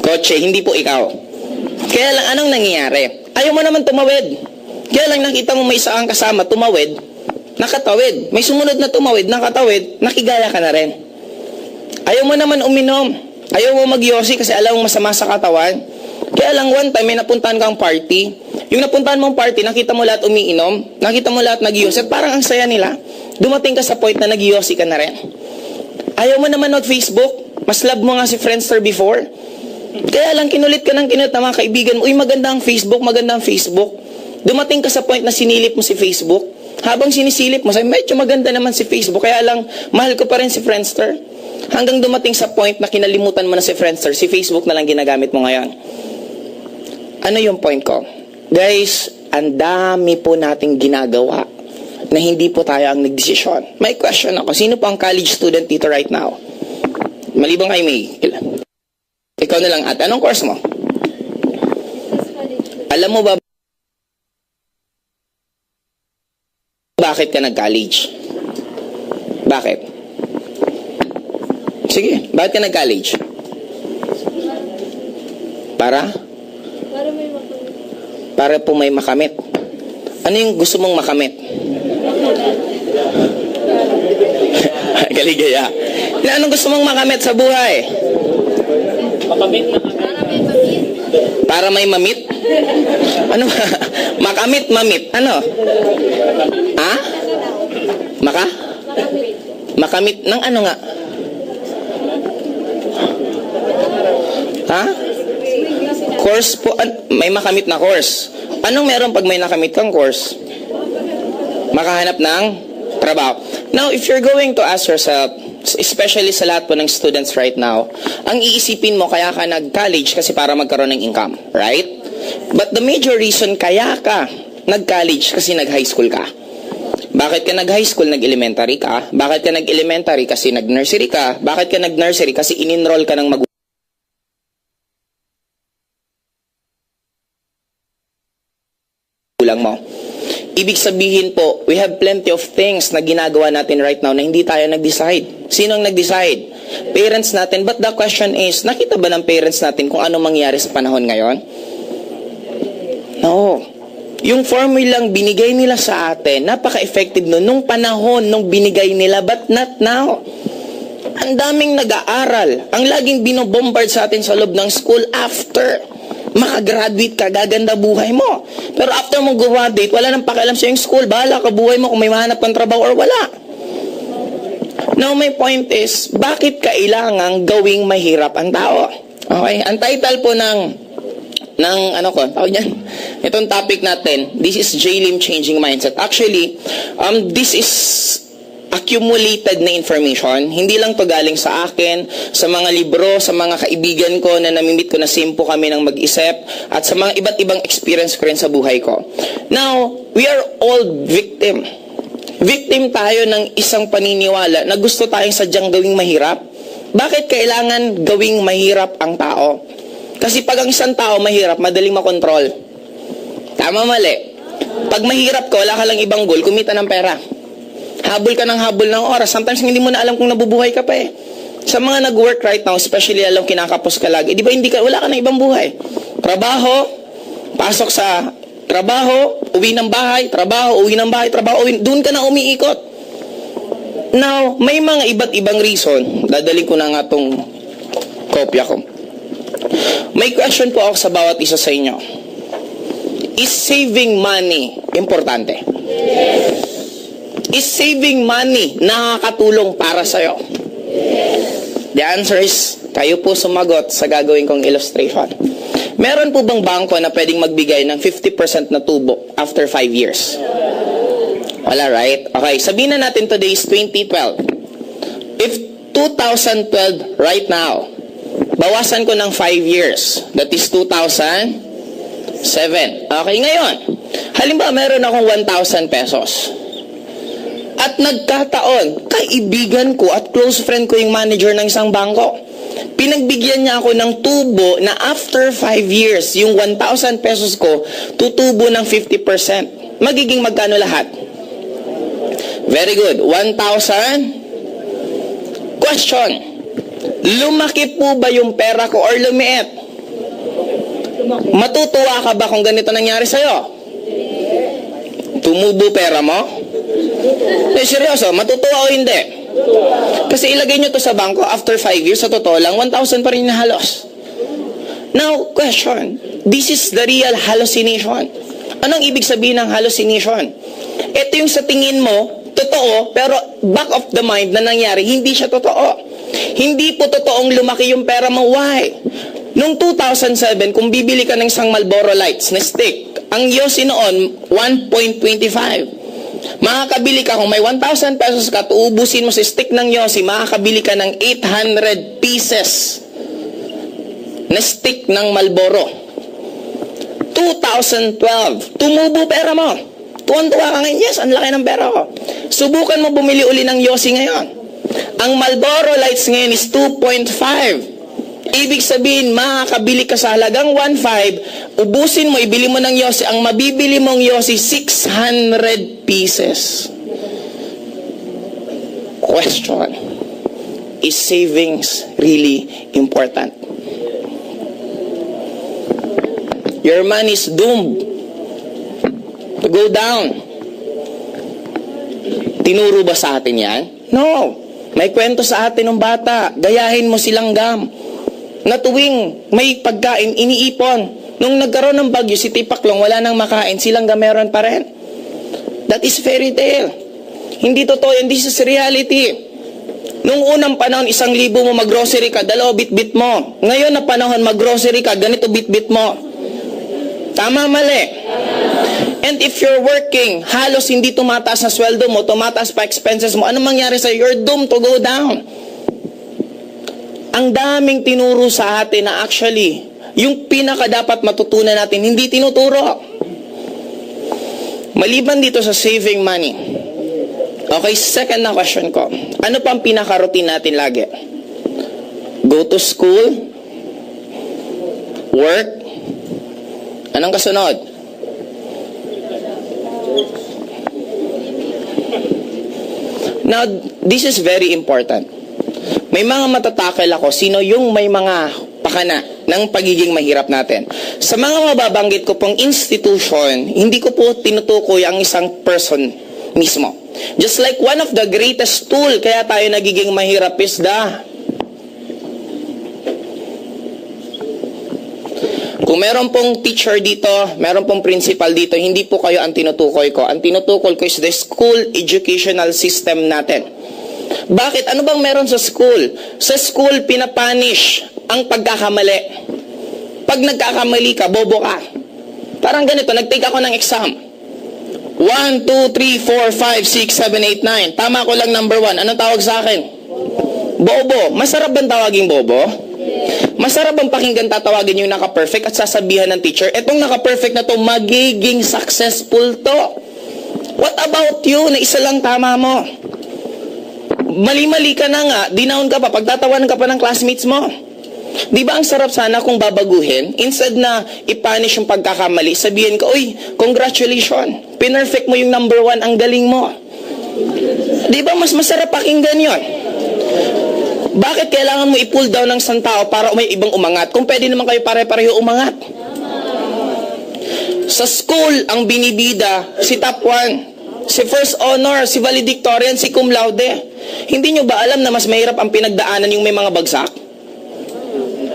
Kotse, hindi po ikaw. Kaya lang, anong nangyayari? Ayaw mo naman tumawid. Kaya lang nakita mo may isa kang kasama, tumawid, nakatawid. May sumunod na tumawid, nakatawid, nakigaya ka na rin. Ayaw mo naman uminom. Ayaw mo magyosi kasi alam mo masama sa katawan. Kaya lang one time, may napuntahan kang party. Yung napuntahan mong party, nakita mo lahat umiinom, nakita mo lahat nagyosi, at parang ang saya nila. Dumating ka sa point na nagyosi ka na rin. Ayaw mo naman mag-Facebook. Mas love mo nga si Friendster before. Kaya lang kinulit ka ng kinulit na mga kaibigan mo, uy, maganda ang Facebook, maganda ang Facebook. Dumating ka sa point na sinilip mo si Facebook. Habang sinisilip mo, sabi, medyo maganda naman si Facebook, kaya lang, mahal ko pa rin si Friendster. Hanggang dumating sa point na kinalimutan mo na si Friendster, si Facebook na lang ginagamit mo ngayon. Ano yung point ko? Guys, ang dami po nating ginagawa na hindi po tayo ang nagdesisyon. May question ako, sino po ang college student dito right now? Maliban kay May. Ikaw na lang, at anong course mo? Alam mo ba bakit ka nag-college? Bakit? Sige, bakit ka nag-college? Para? Para po may makamit. Ano yung gusto mong makamit? Kaligaya. Anong gusto mong makamit sa buhay? Makamit na. Para may mamit? Ano? Makamit, mamit. Ano? Ha? Makamit ng ano nga? Ha? Course po. May makamit na course. Anong meron pag may nakamit kang course? Makahanap ng trabaho. Now, if you're going to ask yourself, especially sa lahat po ng students right now, ang iisipin mo kaya ka nag-college kasi para magkaroon ng income, right? But the major reason kaya ka nag-college kasi nag-high school ka. Bakit ka nag-high school, nag-elementary ka? Bakit ka nag-elementary kasi nag-nursery ka? Bakit ka nag-nursery kasi in-enroll ka ng magulang mo? Ibig sabihin po, we have plenty of things na ginagawa natin right now na hindi tayo nag-decide. Sino ang nag-decide? Parents natin. But the question is, nakita ba ng parents natin kung ano mangyari sa panahon ngayon? No. Yung formulang binigay nila sa atin, napaka-effective nun. Nung panahon, nung binigay nila, but not now. Ang daming nag-aaral. Ang laging binobombard sa atin sa loob ng school after makagraduate ka, gaganda buhay mo. Pero after mo graduate, wala nang pakialam sa yung school. Bahala ka buhay mo kung may mahanap kang trabaho or wala. Now, my point is, bakit kailangang gawing mahirap ang tao? Okay? Ang title po ng ano ko, tawag niyan? Itong topic natin, this is JLIM Changing Mindset. Actually, this is accumulated na information. Hindi lang to galing sa akin, sa mga libro, sa mga kaibigan ko na namimit ko na simpo kami ng mag-isip, at sa mga iba't ibang experience ko rin sa buhay ko. Now, we are all victim. Victim tayo ng isang paniniwala na gusto tayong sadyang gawing mahirap. Bakit kailangan gawing mahirap ang tao? Kasi pag ang isang tao mahirap, madaling makontrol. Tama, mali. Pag mahirap ka, wala ka lang ibang goal, kumita ng pera. Habol ka ng habol ng oras. Sometimes hindi mo na alam kung nabubuhay ka pa eh. Sa mga nag-work right now, especially alam kinakapos ka lagi, di ba wala ka na ibang buhay? Trabaho, pasok sa trabaho, uwi ng bahay, trabaho, uwi ng bahay, trabaho, uwi. Doon ka na umiikot. Now, may mga iba't ibang reason. Dadaling ko na nga itong kopya ko. May question po ako sa bawat isa sa inyo. Is saving money importante? Yes. Is saving money nakakatulong para sa'yo? Yes. The answer is, kayo po sumagot sa gagawin kong illustration. Meron po bang bangko na pwedeng magbigay ng 50% na tubo after 5 years? Wala, right? Okay, sabihin na natin today is 2012. If 2012 right now, bawasan ko ng 5 years, that is 2007. Okay, ngayon, halimbawa meron akong 1,000 pesos. At nagkataon, kaibigan ko at close friend ko yung manager ng isang bangko. Pinagbigyan niya ako ng tubo na after 5 years, yung 1,000 pesos ko, tutubo ng 50%. Magiging magkano lahat? Very good. 1,000. Question. Lumaki po ba yung pera ko or lumiit? Matutuwa ka ba kung ganito nangyari sa'yo? Tumubo pera mo? Seryoso, matutuwa o hindi? Kasi ilagay nyo to sa bangko, after 5 years, sa totoo lang, 1,000 pa rin na halos. Now, question, this is the real hallucination. Anong ibig sabihin ng hallucination? Ito yung sa tingin mo, totoo, pero back of the mind na nangyari, hindi siya totoo. Hindi po totoong lumaki yung pera mo. Why? Noong 2007, kung bibili ka ng isang Marlboro Lights na stick, ang yosi noon, 1.25. Makakabili ka, kung may 1,000 pesos ka, tuubusin mo sa stick ng yosi, makakabili ka ng 800 pieces na stick ng Marlboro. 2012, tumubo pera mo. Tuwan-tuwa ka ngayon, yes, ang laki ng pera ko. Subukan mo bumili uli ng yosi ngayon. Ang Marlboro Lights ngayon is 2.5. Ibig sabihin, makakabili ka sa halagang 1.5, ubusin mo, ibili mo ng yosi, ang mabibili mong yosi, 600 pieces. Question, is savings really important? Your money is doomed to go down. Tinuro ba sa atin yan? No. May kwento sa atin ng bata. Gayahin mo silang gam. Na tuwing may pagkain, iniipon. Nung nagkaroon ng bagyo, si Tipaklong, wala nang makain, silang meron pa rin. That is fairy tale. Hindi totoo yan. This is reality. Nung unang panahon, 1,000 mo mag-grocery ka, 2 bit-bit mo. Ngayon na panahon, mag-grocery ka, ganito bit-bit mo. Tama, mali. And if you're working, halos hindi tumataas na sweldo mo, tumataas pa expenses mo, anong mangyari sa'yo? You're doomed to go down. Ang daming tinuro sa atin na actually, yung pinaka dapat matutunan natin, hindi tinuturo. Maliban dito sa saving money. Okay, second na question ko. Ano pa ang pinaka-routine natin lagi? Go to school, work, anong kasunod? Now, this is very important. May mga matatakil ako, sino yung may mga pakana ng pagiging mahirap natin. Sa mga mababanggit ko pong institution, hindi ko po tinutukoy ang isang person mismo. Just like one of the greatest tool kaya tayo nagiging mahirap is kung meron pong teacher dito, meron pong principal dito, hindi po kayo ang tinutukoy ko. Ang tinutukoy ko is the school educational system natin. Bakit? Ano bang meron sa school? Sa school, pinapanish ang pagkakamali. Pag nagkakamali ka, bobo ka. Parang ganito, nag-take ako ng exam. 1, 2, 3, 4, 5, 6, 7, 8, 9. Tama ko lang number 1. Anong tawag sa akin? Bobo. Masarap bang tawaging bobo? Masarap bang pakinggan tatawagin yung naka-perfect at sasabihan ng teacher, etong naka-perfect na to, magiging successful to. What about you na isa lang tama mo? Mali-mali ka na nga, dinaon ka pa, pagtatawan ka pa ng classmates mo. Di ba ang sarap sana kung babaguhin? Instead na i-punish yung pagkakamali, sabihin ka, uy, congratulations, pinerfect mo yung number 1, ang galing mo. Di ba mas masarap pakinggan yon? Bakit kailangan mo i-pull down ng isang tao para may ibang umangat? Kung pwede naman kayo pare-pareho umangat. Sa school, ang binibida, si top 1, si first honor, si valedictorian, si cum laude. Hindi nyo ba alam na mas mahirap ang pinagdaanan yung may mga bagsak?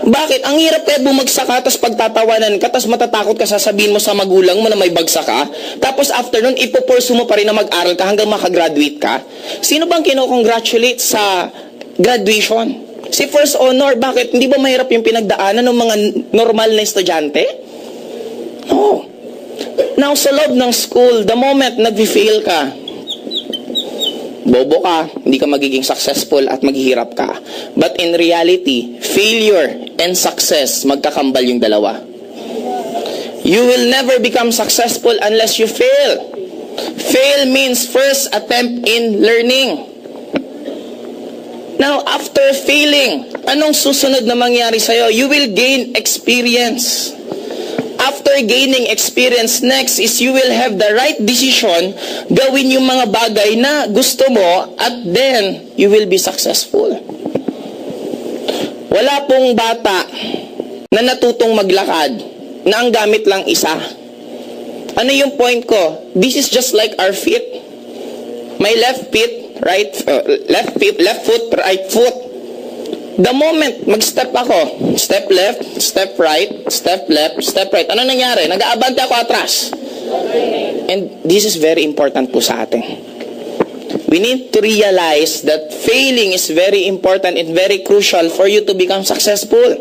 Bakit? Ang hirap kaya bumagsak ka, tapos pagtatawanan ka, tapos matatakot ka, sasabihin mo sa magulang mo na may bagsak ka, tapos after nun, ipopursu mo pa rin na mag-aral ka hanggang makagraduate ka. Sino bang kinocongratulate sa graduation? Si first honor. Bakit? Hindi ba mahirap yung pinagdaanan ng mga normal na estudyante? No. Now, sa loob ng school, the moment nag-fail ka, bobo ka, hindi ka magiging successful at maghihirap ka. But in reality, failure and success, magkakambal yung dalawa. You will never become successful unless you fail. Fail means first attempt in learning. Now, after failing, anong susunod na mangyari sa'yo? You will gain experience. After gaining experience, next is you will have the right decision, gawin yung mga bagay na gusto mo, at then, you will be successful. Wala pong bata na natutong maglakad na ang gamit lang isa. Ano yung point ko? This is just like our feet. My left feet, left foot, right foot. The moment mag-step ako, step left, step right, step left, step right. Ano nangyari? Nag-aabante ako atras. And this is very important po sa atin. We need to realize that failing is very important and very crucial for you to become successful.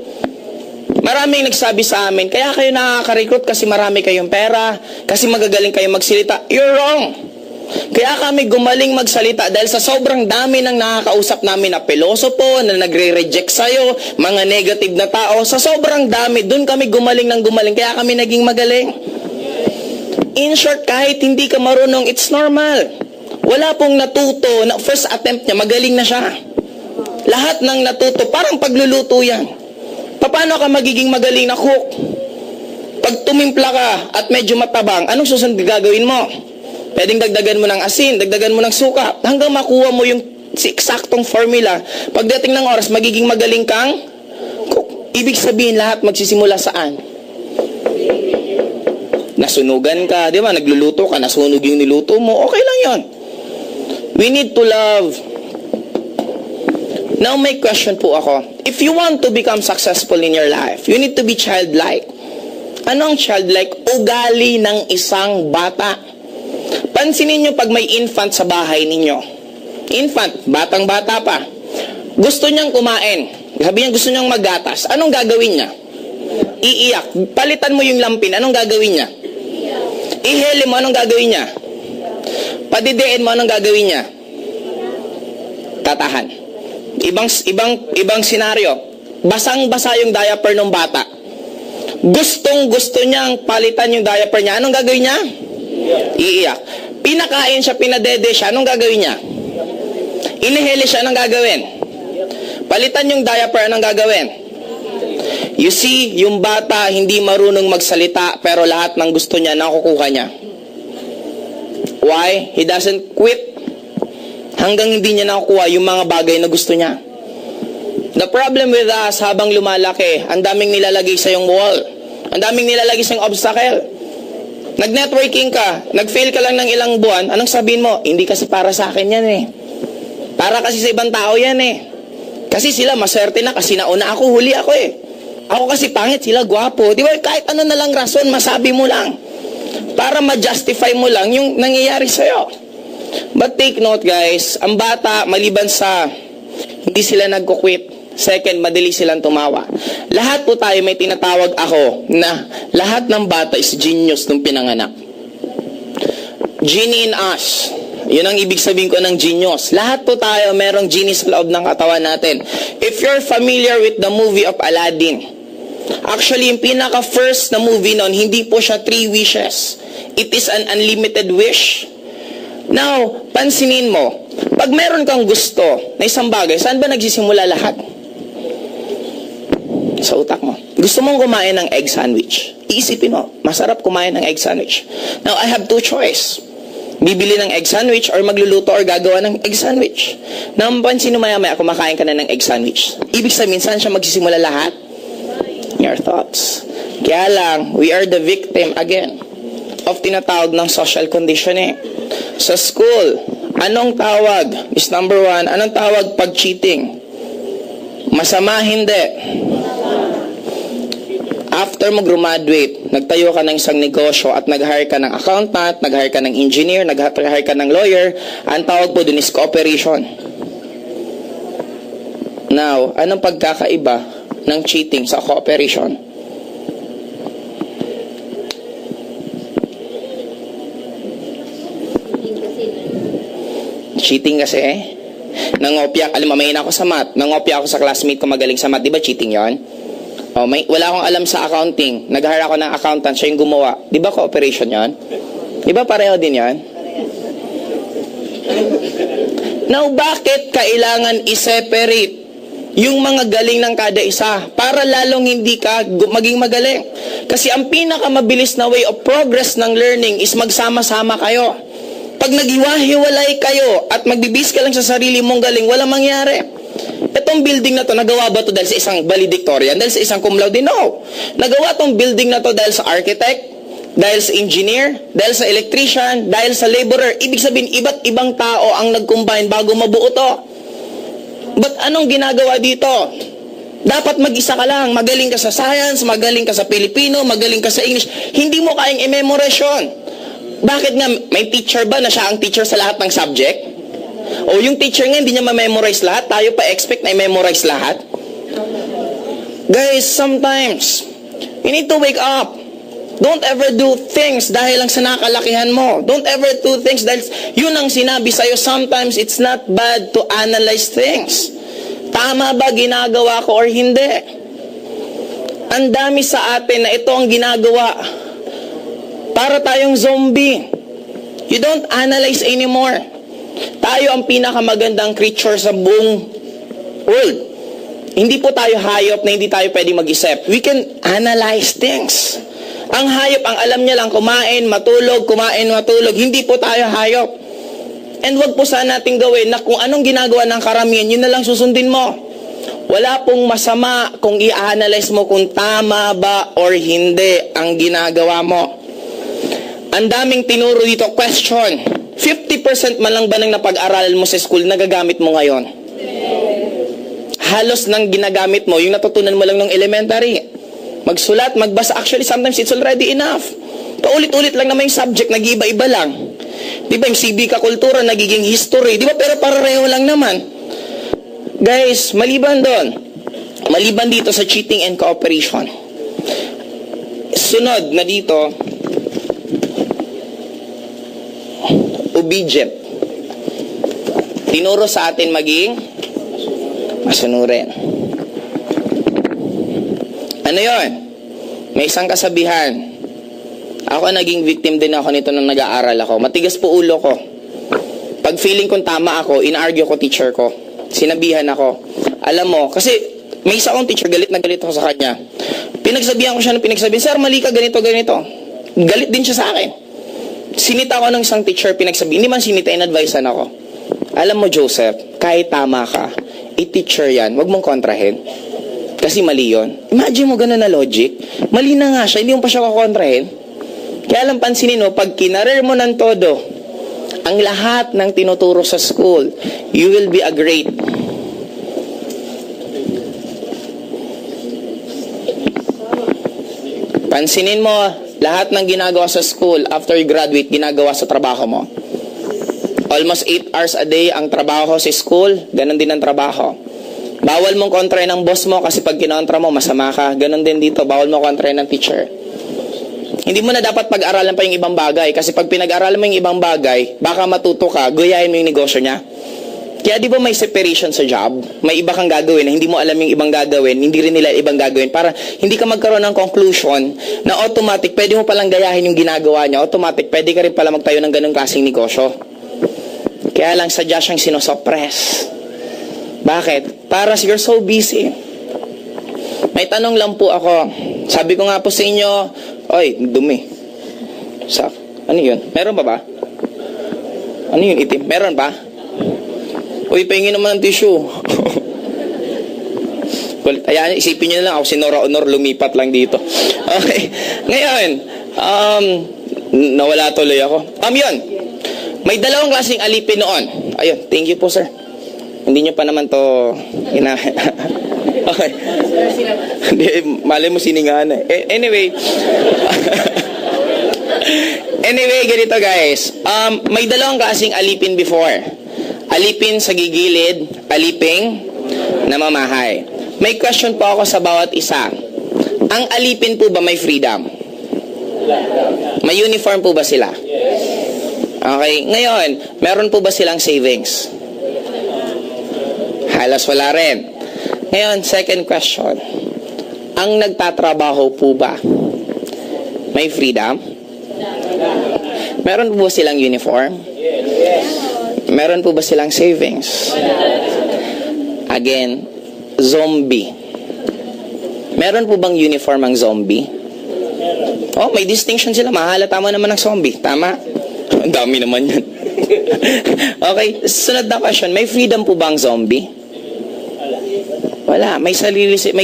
Maraming nagsabi sa amin, kaya kayo nakaka-recruit kasi marami kayong pera, kasi magagaling kayong magsalita. You're wrong. Kaya kami gumaling magsalita dahil sa sobrang dami ng nakakausap namin na pilosopo, na nagre-reject sa'yo, mga negative na tao. Sa sobrang dami, dun kami gumaling ng gumaling, kaya kami naging magaling. In short, kahit hindi ka marunong, it's normal. Wala pong natuto na first attempt niya, magaling na siya. Lahat ng natuto, parang pagluluto yan. Paano ka magiging magaling na cook? Pag tumimpla ka at medyo matabang, anong susunod gagawin mo? Pwedeng dagdagan mo ng asin, dagdagan mo ng suka, hanggang makuha mo yung eksaktong formula. Pagdating ng oras, magiging magaling kang cook. Ibig sabihin, lahat magsisimula saan? Nasunugan ka, di ba? Nagluluto ka, nasunog yung niluto mo, okay lang yon. We need to love. Now, may question po ako. If you want to become successful in your life, you need to be childlike. Anong childlike? Ugali ng isang bata. Pansinin nyo pag may infant sa bahay ninyo. Infant, batang-bata pa. Gusto niyang kumain. Sabi niya gusto niyang maggatas. Anong gagawin niya? Iiyak. Palitan mo yung lampin. Anong gagawin niya? Ihele mo. Anong gagawin niya? Padidiin mo. Anong gagawin niya? Tatahan. Ibang senaryo. Basang-basa yung diaper ng bata. Gustong-gusto niyang palitan yung diaper niya. Anong gagawin niya? Iiyak. Pinakain siya, pinadede siya. Anong gagawin niya? Inihili siya. Anong gagawin? Palitan yung diaper. Anong gagawin? You see, yung bata hindi marunong magsalita pero lahat ng gusto niya nakukuha niya. Why? He doesn't quit hanggang hindi niya nakukuha yung mga bagay na gusto niya. The problem with us, habang lumalaki, ang daming nilalagay sa yung wall. Ang daming nilalagay sa yung obstacle. Nag-networking ka, nag-fail ka lang ng ilang buwan, anong sabihin mo? Hindi kasi para sa akin yan eh. Para kasi sa ibang tao yan eh. Kasi sila maswerte na kasi nauna ako, huli ako eh. Ako kasi pangit, sila gwapo. Di ba kahit ano na lang rason, masabi mo lang. Para ma-justify mo lang yung nangyayari sa'yo. But take note guys, ang bata, maliban sa hindi sila nagko-quit, second, madali silang tumawa. Lahat po tayo may tinatawag ako na lahat ng bata is genius nung pinanganak. Genie in us. Yun ang ibig sabihin ko ng genius. Lahat po tayo merong genie sa loob ng katawan natin. If you're familiar with the movie of Aladdin, actually yung pinaka-first na movie nun, hindi po siya 3 wishes. It is an unlimited wish. Now, pansinin mo, pag meron kang gusto na isang bagay, saan ba nagsisimula lahat? Sa utak mo. Gusto mong kumain ng egg sandwich. Iisipin mo, masarap kumain ng egg sandwich. Now, I have 2 choice. Bibili ng egg sandwich or magluluto or gagawa ng egg sandwich. Now, pansin mo maya-maya, kumakain ka na ng egg sandwich. Ibig sabihin, saan siya magsisimula lahat? Your thoughts. Kaya lang, we are the victim again of tinatawag ng social conditioning. Sa school, anong tawag? Is number 1, anong tawag pag cheating? Masama, hindi. After mo graduate, nagtayo ka ng isang negosyo at nag-hire ka ng accountant, nag-hire ka ng engineer, nag-hire ka ng lawyer, ang tawag po dun is cooperation. Now, anong pagkakaiba ng cheating sa cooperation? Cheating kasi eh. Nangopya, alam mo, mahina ako sa math. Nangopya ako sa classmate ko magaling sa math. Di ba cheating yon? Oh, wala akong alam sa accounting. Nag-hire ako ng accountant, siya yung gumawa. Di ba cooperation yon? Di ba pareho din yon? Now, bakit kailangan i-separate yung mga galing ng kada isa para lalong hindi ka maging magaling? Kasi ang pinakamabilis na way of progress ng learning is magsama-sama kayo. Pag naghiwa-hiwalay kayo at magbibis ka lang sa sarili mong galing, walang mangyari. Ito Itong building na to, nagawa ba to dahil sa isang valedictorian? Dahil sa isang cum laude? No. Nagawa tong building na to dahil sa architect, dahil sa engineer, dahil sa electrician, dahil sa laborer. Ibig sabihin, iba't ibang tao ang nag-combine bago mabuo to. But anong ginagawa dito? Dapat mag-isa ka lang. Magaling ka sa science, magaling ka sa Filipino, magaling ka sa English. Hindi mo kayang i-memorize yun. Bakit nga? May teacher ba na siya ang teacher sa lahat ng subject? O yung teacher nga hindi niya ma-memorize lahat? Tayo pa expect na i-memorize lahat? Guys, sometimes, you need to wake up. Don't ever do things dahil lang sa nakalakihan mo. Don't ever do things dahil yun ang sinabi sa'yo. Sometimes it's not bad to analyze things. Tama ba ginagawa ko or hindi? Ang dami sa atin na ito ang ginagawa. Para tayong zombie. You don't analyze anymore. Tayo ang pinakamagandang creature sa buong world. Hindi po tayo hayop na hindi tayo pwede mag-isip. We can analyze things. Ang hayop, ang alam niya lang, kumain, matulog. Hindi po tayo hayop. And wag po sana nating gawin na kung anong ginagawa ng karamihan, yun na lang susundin mo. Wala pong masama kung i-analyze mo kung tama ba or hindi ang ginagawa mo. Ang daming tinuro dito, question. 50% man lang ba ng napag-aralan mo sa school, nagagamit mo ngayon? Halos nang ginagamit mo, yung natutunan mo lang ng elementary. Magsulat, magbasa. Actually, sometimes it's already enough. Paulit-ulit lang naman yung subject, nag-iiba-iba lang. Di ba, yung civic kultura, nagiging history. Di ba, pero pareho lang naman. Guys, maliban doon, maliban dito sa cheating and cooperation, sunod na dito, obedient. Tinuro sa atin maging masunurin. Ano yon? May isang kasabihan. Ako naging victim din ako nito nung nag-aaral ako. Matigas po ulo ko. Pag feeling kong tama ako, in-argue ko teacher ko. Sinabihan ako. Alam mo, kasi may isa akong teacher, galit na galit ako sa kanya. Pinagsabihan ko siya ng pinagsabihan, sir, mali ka, ganito. Galit din siya sa akin. Sinita ako ng isang teacher, pinagsabihan. Hindi man sinita, in-advisean ako. Alam mo, Joseph, kahit tama ka, i-teacher yan, wag mong kontrahin. Kasi mali yun. Imagine mo ganun na logic. Mali na nga siya, hindi mo pa siya kukontrahin. Kaya lang pansinin mo, pag kinarer mo ng todo, ang lahat ng tinuturo sa school, you will be a great. Pansinin mo, lahat ng ginagawa sa school, after you graduate, ginagawa sa trabaho mo. Almost 8 hours a day ang trabaho sa school, ganun din ang trabaho. Bawal mong kontrahin ng boss mo kasi pag kinontra mo, masama ka. Ganon din dito, bawal mo kontrahin ng teacher. Hindi mo na dapat pag-aralan pa yung ibang bagay kasi pag pinag-aralan mo yung ibang bagay, baka matuto ka, guyahin mo yung negosyo niya. Kaya di ba may separation sa job? May iba kang gagawin na hindi mo alam yung ibang gagawin, hindi rin nila ibang gagawin para hindi ka magkaroon ng conclusion na automatic, pwede mo palang gayahin yung ginagawa niya, automatic, pwede ka rin pala magtayo ng ganong klaseng negosyo. Kaya lang sadya siyang sinosuppress. Bakit? Para you're so busy. May tanong lang po ako. Sabi ko nga po sa inyo, oy, dumi. Ano yun? Meron pa ba? Ano yun, itim? Meron pa? Uy, pahingin naman ng tissue. Ayan, isipin nyo na lang ako, si Nora Honor, lumipat lang dito. Okay. Ngayon, nawala tuloy ako. Yun. May dalawang klaseng alipin noon. Ayun, thank you po, sir. Hindi nyo pa naman to okay. Malay mo siningahan eh. Anyway. Anyway, ganito guys. May dalawang klaseng alipin before. Alipin sa gigilid, aliping namamahay. May question po ako sa bawat isa. Ang alipin po ba may freedom? May uniform po ba sila? Okay. Ngayon, meron po ba silang savings? Halos wala rin. Ngayon, second question. Ang nagtatrabaho po ba may freedom? Meron po ba silang uniform? Meron po ba silang savings? Again, zombie. Meron po bang uniform ang zombie? Oh, may distinction sila. Mahalata mo naman ng zombie. Tama? Ang dami naman yan. Okay, sunod na question. May freedom po ba ang zombie? Wala. May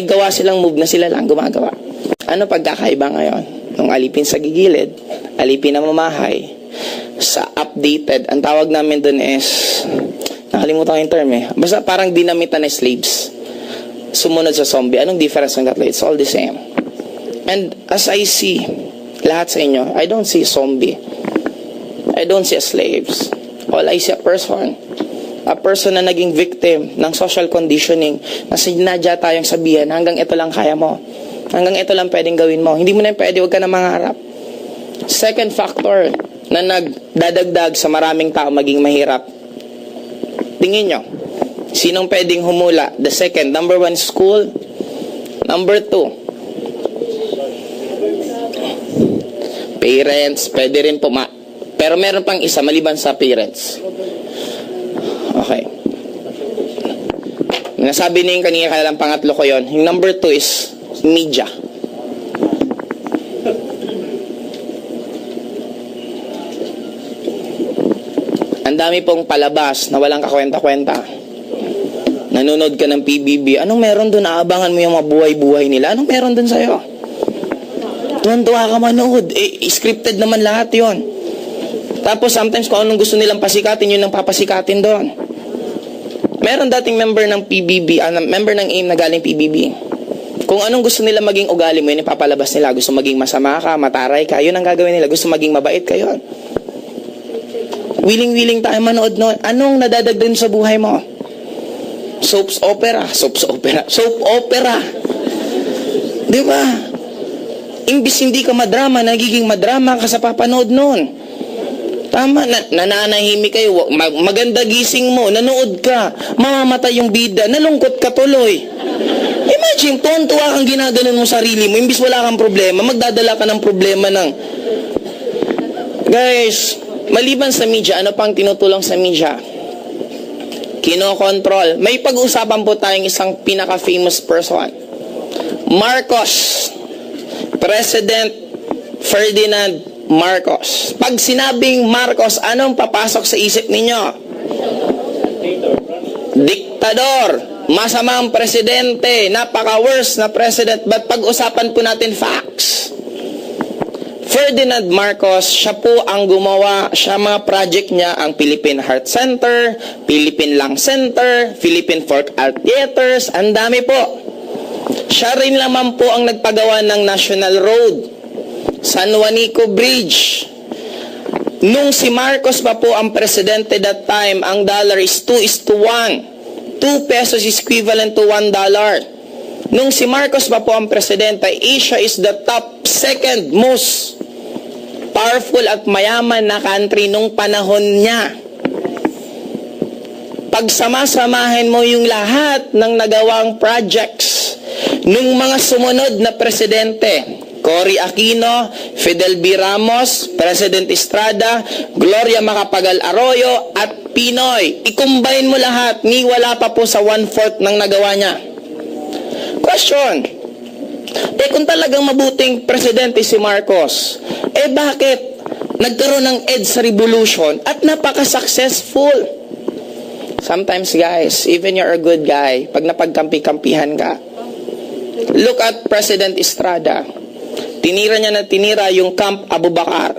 gawa silang move na sila lang gumagawa. Ano pagkakaiba ngayon? Nung alipin sa gigilid, alipin na mamahay, sa updated, ang tawag namin dun is, nakalimutan ko yung term eh. Basta parang dinamitan na slaves. Sumunod sa zombie. Anong difference ng tatlo? It's all the same. And as I see, lahat sa inyo, I don't see zombie. I don't see slaves. All I see a person. A person na naging victim ng social conditioning na sinadya tayong sabihan, hanggang ito lang kaya mo. Hanggang ito lang pwedeng gawin mo. Hindi mo na pwede, huwag ka na mangarap. Second factor na nagdadagdag sa maraming tao maging mahirap. Tingin nyo, sinong pwedeng humula? The second, number one, school. Number two, parents, pwede rin po pero meron pang isa maliban sa parents. Okay. Nasabi niyo yung kanina, kaya lang pangatlo ko yon. Yung number two is media. Ang dami pong palabas na walang kakwenta-kwenta. Nanonood ka ng PBB. Anong meron doon? Aabangan mo yung mga buhay-buhay nila. Anong meron doon sa'yo? Tuwan-tuwa ka manood. Scripted naman lahat yon. Tapos sometimes kung anong gusto nilang pasikatin, yun ang papasikatin doon. Meron dating member ng PBB, member ng AIM na galing PBB. Kung anong gusto nila maging ugali mo, yun yung papalabas nila. Gusto maging masama ka, mataray ka, yun ang gagawin nila. Gusto maging mabait ka, yun. Willing-willing tayo manood noon. Anong nadadagdag sa buhay mo? Soap opera. Di ba? Imbis hindi ka madrama, nagiging madrama ka sa papanood noon. Tama, nananahimik kayo, maganda gising mo, nanood ka, mamamatay yung bida, nalungkot ka tuloy. Imagine, tuwan-tuwa kang ginaganon mo sarili mo, imbis wala kang problema, magdadala ka ng problema ng... Guys, maliban sa media, ano pang tinutulong sa media? Kinokontrol. May pag-uusapan po tayong isang pinaka-famous person. Marcos. President Ferdinand Marcos. Pag sinabing Marcos, anong papasok sa isip ninyo? Diktador. Masamang presidente. Napaka-worst na president. But pag-usapan po natin facts. Ferdinand Marcos, siya po ang gumawa, siya mga project niya, ang Philippine Heart Center, Philippine Lung Center, Philippine Folk Art Theaters, ang dami po. Siya rin naman po ang nagpagawa ng National Road, San Juanico Bridge. Nung si Marcos pa po ang presidente that time, ang dollar is 2:1. 2 pesos is equivalent to $1. Nung si Marcos pa po ang presidente, Asia is the top second most powerful at mayaman na country nung panahon niya. Pagsama-samahin mo yung lahat ng nagawang projects nung mga sumunod na presidente, Cory Aquino, Fidel B. Ramos, President Estrada, Gloria Macapagal Arroyo, at Pinoy. I-combine mo lahat, ni wala pa po sa 1/4 ng nagawa niya. Question. Kung talagang mabuting presidente si Marcos, bakit nagkaroon ng EDSA revolution at napaka-successful? Sometimes guys, even you're a good guy, pag napagkampi-kampihan ka, look at President Estrada. Tinira yung Camp Abu Bakar.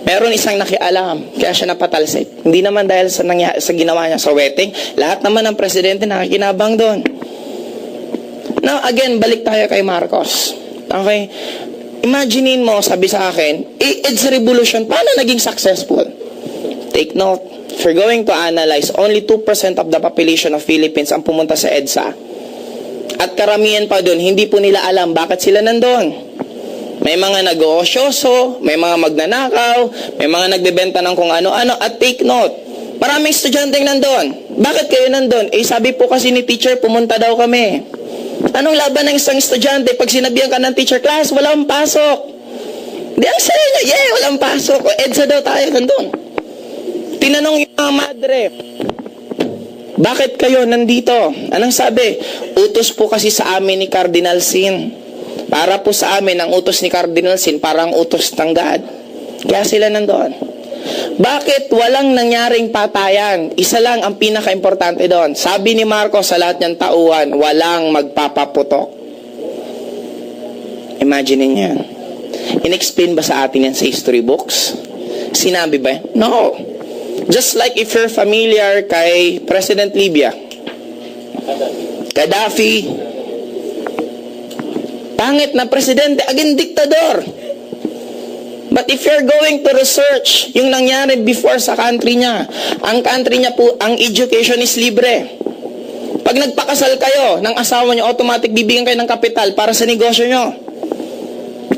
Meron isang nakialam, kaya siya napatalsik. Hindi naman dahil sa ginawa niya sa wedding, lahat naman ng presidente nakikinabang doon. Now again, balik tayo kay Marcos. Okay? Imaginein mo, sabi sa akin, EDSA revolution, paano naging successful? Take note, if you're going to analyze, only 2% of the population of Philippines ang pumunta sa EDSA. At karamihan pa doon, hindi po nila alam bakit sila nandoon. May mga nag-oosyoso, may mga magnanakaw, may mga nagbebenta ng kung ano-ano. At take note, maraming estudyante nandoon. Bakit kayo nandoon? Sabi po kasi ni teacher, pumunta daw kami. Anong laban ng isang estudyante? Pag sinabihan ka ng teacher, class, walang pasok. Di ang saya niya, walang pasok. EDSA daw tayo nandoon. Tinanong yung mga madre, bakit kayo nandito? Anong sabi? Utos po kasi sa amin ni Cardinal Sin. Para po sa amin, ang utos ni Cardinal Sin, parang utos ng God. Kaya sila nandoon. Bakit walang nangyaring patayan? Isa lang ang pinaka-importante doon. Sabi ni Marcos sa lahat niyang tauhan, walang magpapaputok. Imagine niyo yan. In-explain ba sa atin yan sa history books? Sinabi ba? No. Just like if you're familiar kay President Libya, Gaddafi, pangit na presidente, again diktador. But if you're going to research yung nangyari before sa country niya, ang country niya po, ang education is libre. Pag nagpakasal kayo ng asawa niyo, automatic bibigyan kayo ng kapital para sa negosyo niyo.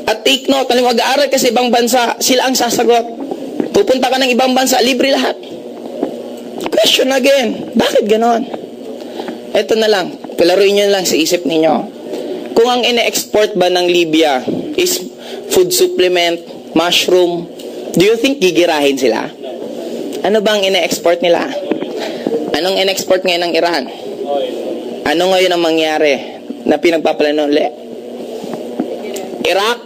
At take note, alam mo, mag-aaral ka sa ibang bansa, sila ang sasagot. Pupunta ka ng ibang bansa, libre lahat. Question again, bakit ganon? Ito na lang, palaruin nyo lang sa isip ninyo. Kung ang ine-export ba ng Libya is food supplement, mushroom, do you think gigirahin sila? Ano bang ine-export nila? Anong ine-export ngayon ng Iran? Ano ngayon ang mangyari na pinagpaplano ulit? Iraq,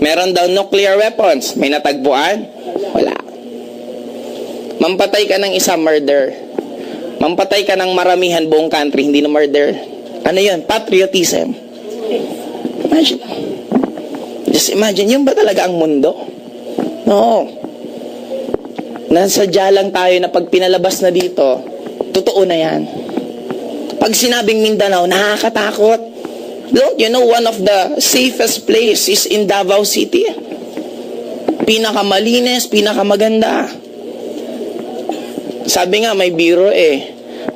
meron daw nuclear weapons. May natagpuan? Wala. Mampatay ka ng isa, murder. Mampatay ka ng maramihan buong country, hindi na murder. Ano yun? Patriotism. Imagine. Just imagine, yun ba talaga ang mundo? No. Nasadya lang tayo na pag pinalabas na dito, totoo na yan. Pag sinabing Mindanao, nakakatakot. Don't you know one of the safest place is in Davao City? Pinakamalinis, pinakamaganda. Sabi nga, may biro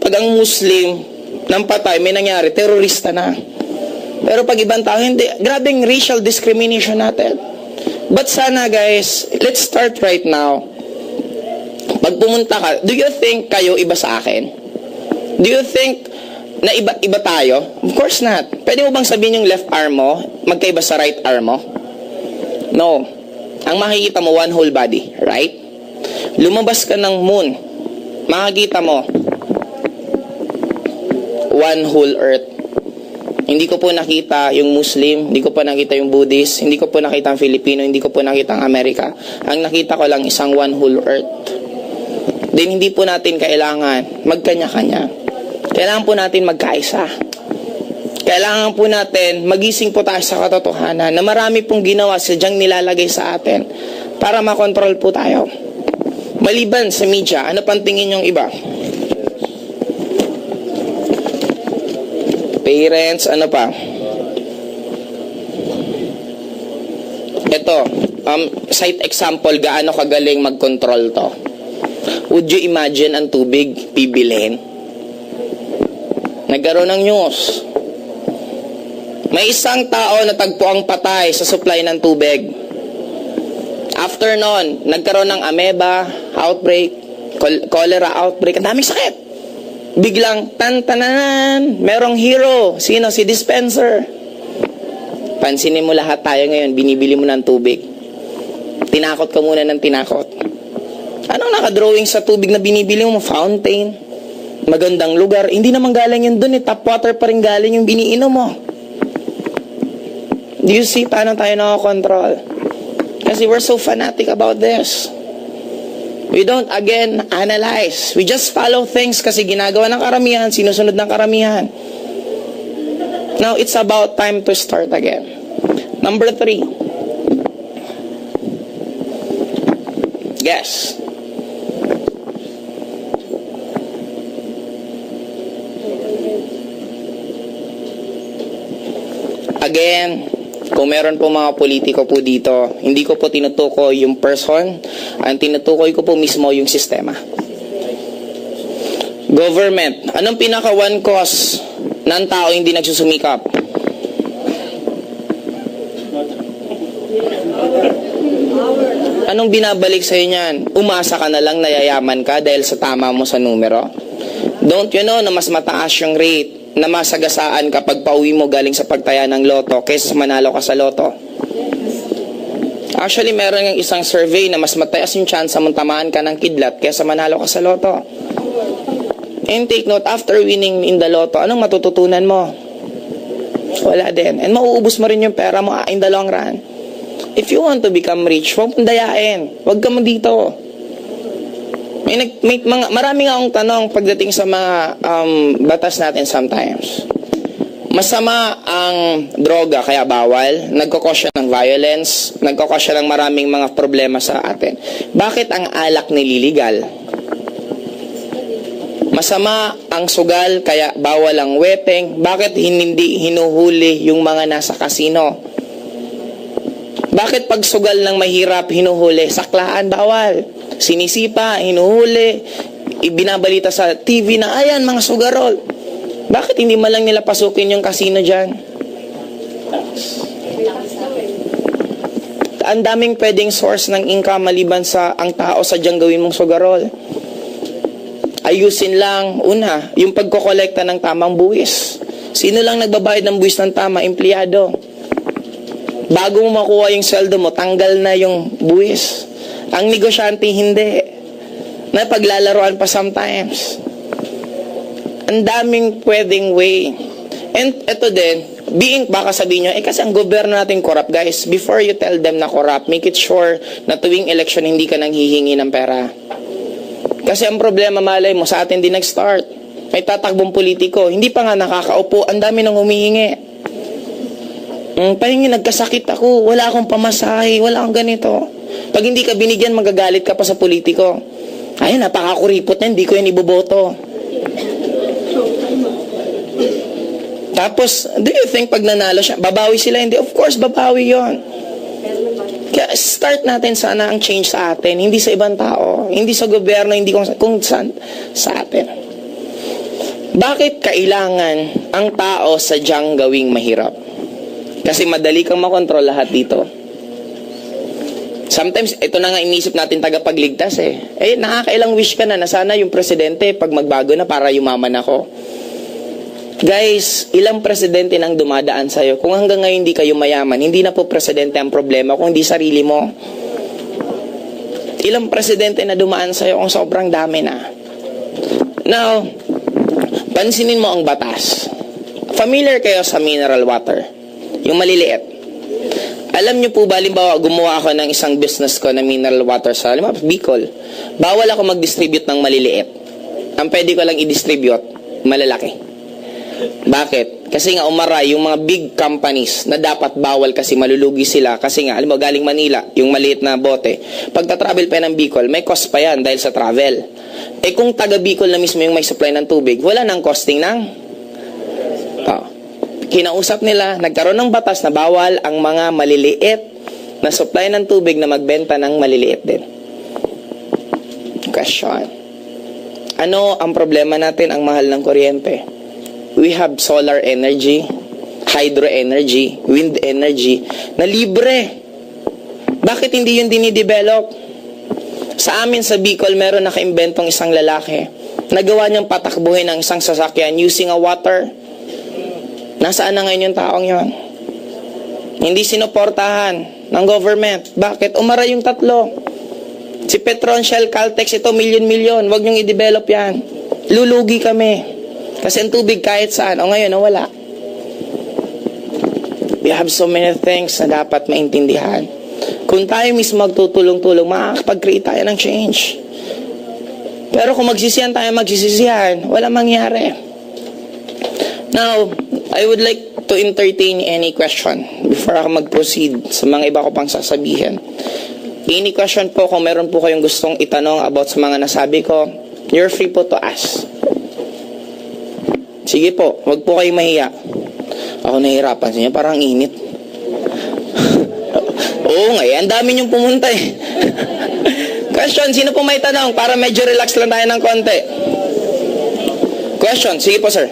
pag ang Muslim nang patay, may nangyari, terorista na. Pero pag ibang tao, hindi. Grabing racial discrimination natin. But sana guys, let's start right now. Pag pumunta ka, do you think kayo iba sa akin? Do you think na iba tayo? Of course not. Pwede mo bang sabihin yung left arm mo, magkaiba sa right arm mo? No. Ang makikita mo, one whole body, right? Lumabas ka ng moon, makikita mo, one whole earth. Hindi ko po nakita yung Muslim, hindi ko po nakita yung Buddhist, hindi ko po nakita ang Filipino, hindi ko po nakita ang Amerika. Ang nakita ko lang isang one whole earth. Then hindi po natin kailangan magkanya-kanya. Kailangan po natin magkaisa. Kailangan po natin magising po tayo sa katotohanan na marami pong ginawa sadyang nilalagay sa atin para makontrol po tayo. Maliban sa media, ano pang tingin yung iba? Parents, ano pa? Ito, site example, gaano kagaling mag-control to. Would you imagine ang tubig bibilhin? Nagkaroon ng news. May isang tao na tagpo ang patay sa supply ng tubig. After nun, nagkaroon ng amoeba outbreak, cholera outbreak, ang daming sakit. Biglang, tan-tanan, merong hero. Sino? Si dispenser. Pansinin mo lahat tayo ngayon, binibili mo ng tubig. Tinakot ka muna ng tinakot. Anong nakadrawing sa tubig na binibili mo? Fountain. Magandang lugar. Hindi naman galing yun dun tap water pa rin galing yung biniinom mo. Do you see paano tayo nakakontrol? Kasi we're so fanatic about this. We don't, again, analyze. We just follow things kasi ginagawa ng karamihan, sinusunod ng karamihan. Now, it's about time to start again. Number 3. Guess. Again, kung meron po mga politiko po dito, hindi ko po tinutukoy yung person, ang tinutukoy ko po mismo yung sistema. Government, anong pinaka one cause ng tao hindi nagsusumikap? Anong binabalik sa'yo niyan? Umasa ka na lang nayayaman ka dahil sa tama mo sa numero? Don't you know na mas mataas yung rate na masagasaan kapag pauwi mo galing sa pagtaya ng loto kaysa manalo ka sa loto? Actually, meron ng isang survey na mas mataas yung chance mong tamaan ka ng kidlat kaysa manalo ka sa loto. And take note, after winning in the loto, anong matututunan mo? Wala din. And mauubos mo rin yung pera mo in the long run. If you want to become rich, huwag mong dayain. Huwag ka mo dito. Marami nga akong tanong pagdating sa mga batas natin sometimes. Masama ang droga kaya bawal, nagkakos siya ng violence, nagkakos siya ng maraming mga problema sa atin. Bakit ang alak nililigal? Masama ang sugal kaya bawal ang weteng. Bakit hindi hinuhuli yung mga nasa kasino? Bakit pag sugal ng mahirap hinuhuli? Saklaan bawal. Sinisipa, hinuhuli, ibinabalita sa TV na ayan mga sugarol. Bakit hindi man lang nila pasukin yung kasino dyan? Ang daming pwedeng source ng income maliban sa ang tao sa dyan gawin mong sugarol. Ayusin lang, una, yung pagkokolekta ng tamang buwis. Sino lang nagbabayad ng buwis ng tama? Empleyado. Bago mo makuha yung sweldo mo, tanggal na yung buwis. Ang negosyante hindi. Na paglalaroan pa sometimes. Ang daming pwedeng way. And ito din, baka sabihin nyo, kasi ang gobyerno natin corrupt, guys. Before you tell them na corrupt, make it sure na tuwing election hindi ka nang hihingi ng pera. Kasi ang problema, malay mo, sa atin din nag-start. May tatakbong politiko, hindi pa nga nakakaupo, ang dami nang humihingi. Pahingi, nagkasakit ako, wala akong pamasahe, wala akong ganito. Pag hindi ka binigyan, magagalit ka pa sa politiko. Ay, napakakuripot na, hindi ko yan iboboto. Tapos, do you think pag nanalo siya, babawi sila? Hindi, of course, babawi yon. Kaya start natin sana ang change sa atin, hindi sa ibang tao, hindi sa gobyerno, hindi kung saan sa atin. Bakit kailangan ang tao sadyang gawing mahirap? Kasi madali kang makontrol lahat dito. Sometimes, ito na nga inisip natin tagapagligtas nakakailang wish ka na sana yung presidente pag magbago na para yumaman ako. Guys, ilang presidente nang dumadaan sa'yo. Kung hanggang ngayon hindi kayo mayaman, hindi na po presidente ang problema, kung hindi sarili mo. Ilang presidente na dumaan sa'yo kung sobrang dami na. Now, pansinin mo ang batas. Familiar kayo sa mineral water? Yung maliliit. Alam nyo po ba, halimbawa, gumawa ako ng isang business ko na mineral water sa, Bicol. Bawal ako mag-distribute ng maliliit. Ang pwede ko lang i-distribute, malalaki. Bakit? Kasi nga umaray yung mga big companies na dapat bawal kasi malulugi sila. Kasi nga, alam mo, galing Manila, yung maliit na bote. Pagta-travel pa ng Bicol, may cost pa yan dahil sa travel. Kung taga Bicol na mismo yung may supply ng tubig, wala nang costing ng... Kinausap nila, nagkaroon ng batas na bawal ang mga maliliit na supply ng tubig na magbenta ng maliliit din. Question. Ano ang problema natin? Ang mahal ng kuryente. We have solar energy, hydro energy, wind energy na libre. Bakit hindi yun dinidevelop? Sa amin sa Bicol, meron nakaimbentong isang lalaki. Nagawa niyang patakbuhin ang isang sasakyan using a water. Nasaan na ngayon yung taong yon? Hindi sinuportahan ng government. Bakit? Umara yung tatlo. Si Petron, Shell, Caltex, ito milyon-milyon. Huwag niyong i-develop yan. Lulugi kami. Kasi ang tubig kahit saan. O ngayon, wala. We have so many things na dapat maintindihan. Kung tayo mismo magtutulong-tulong, makakapag-create tayo ng change. Pero kung magsisihan tayo, wala mangyari. Now, I would like to entertain any question before ako mag-proceed sa mga iba ko pang sasabihin. Any question po, kung meron po kayong gustong itanong about sa mga nasabi ko, you're free po to ask. Sige po, wag po kayong mahiya. Ako nahihirapan sa inyo, parang init. Oo nga, ang dami niyong pumunta Question, sino po may tanong? Para medyo relax lang tayo ng konti. Question, sige po sir.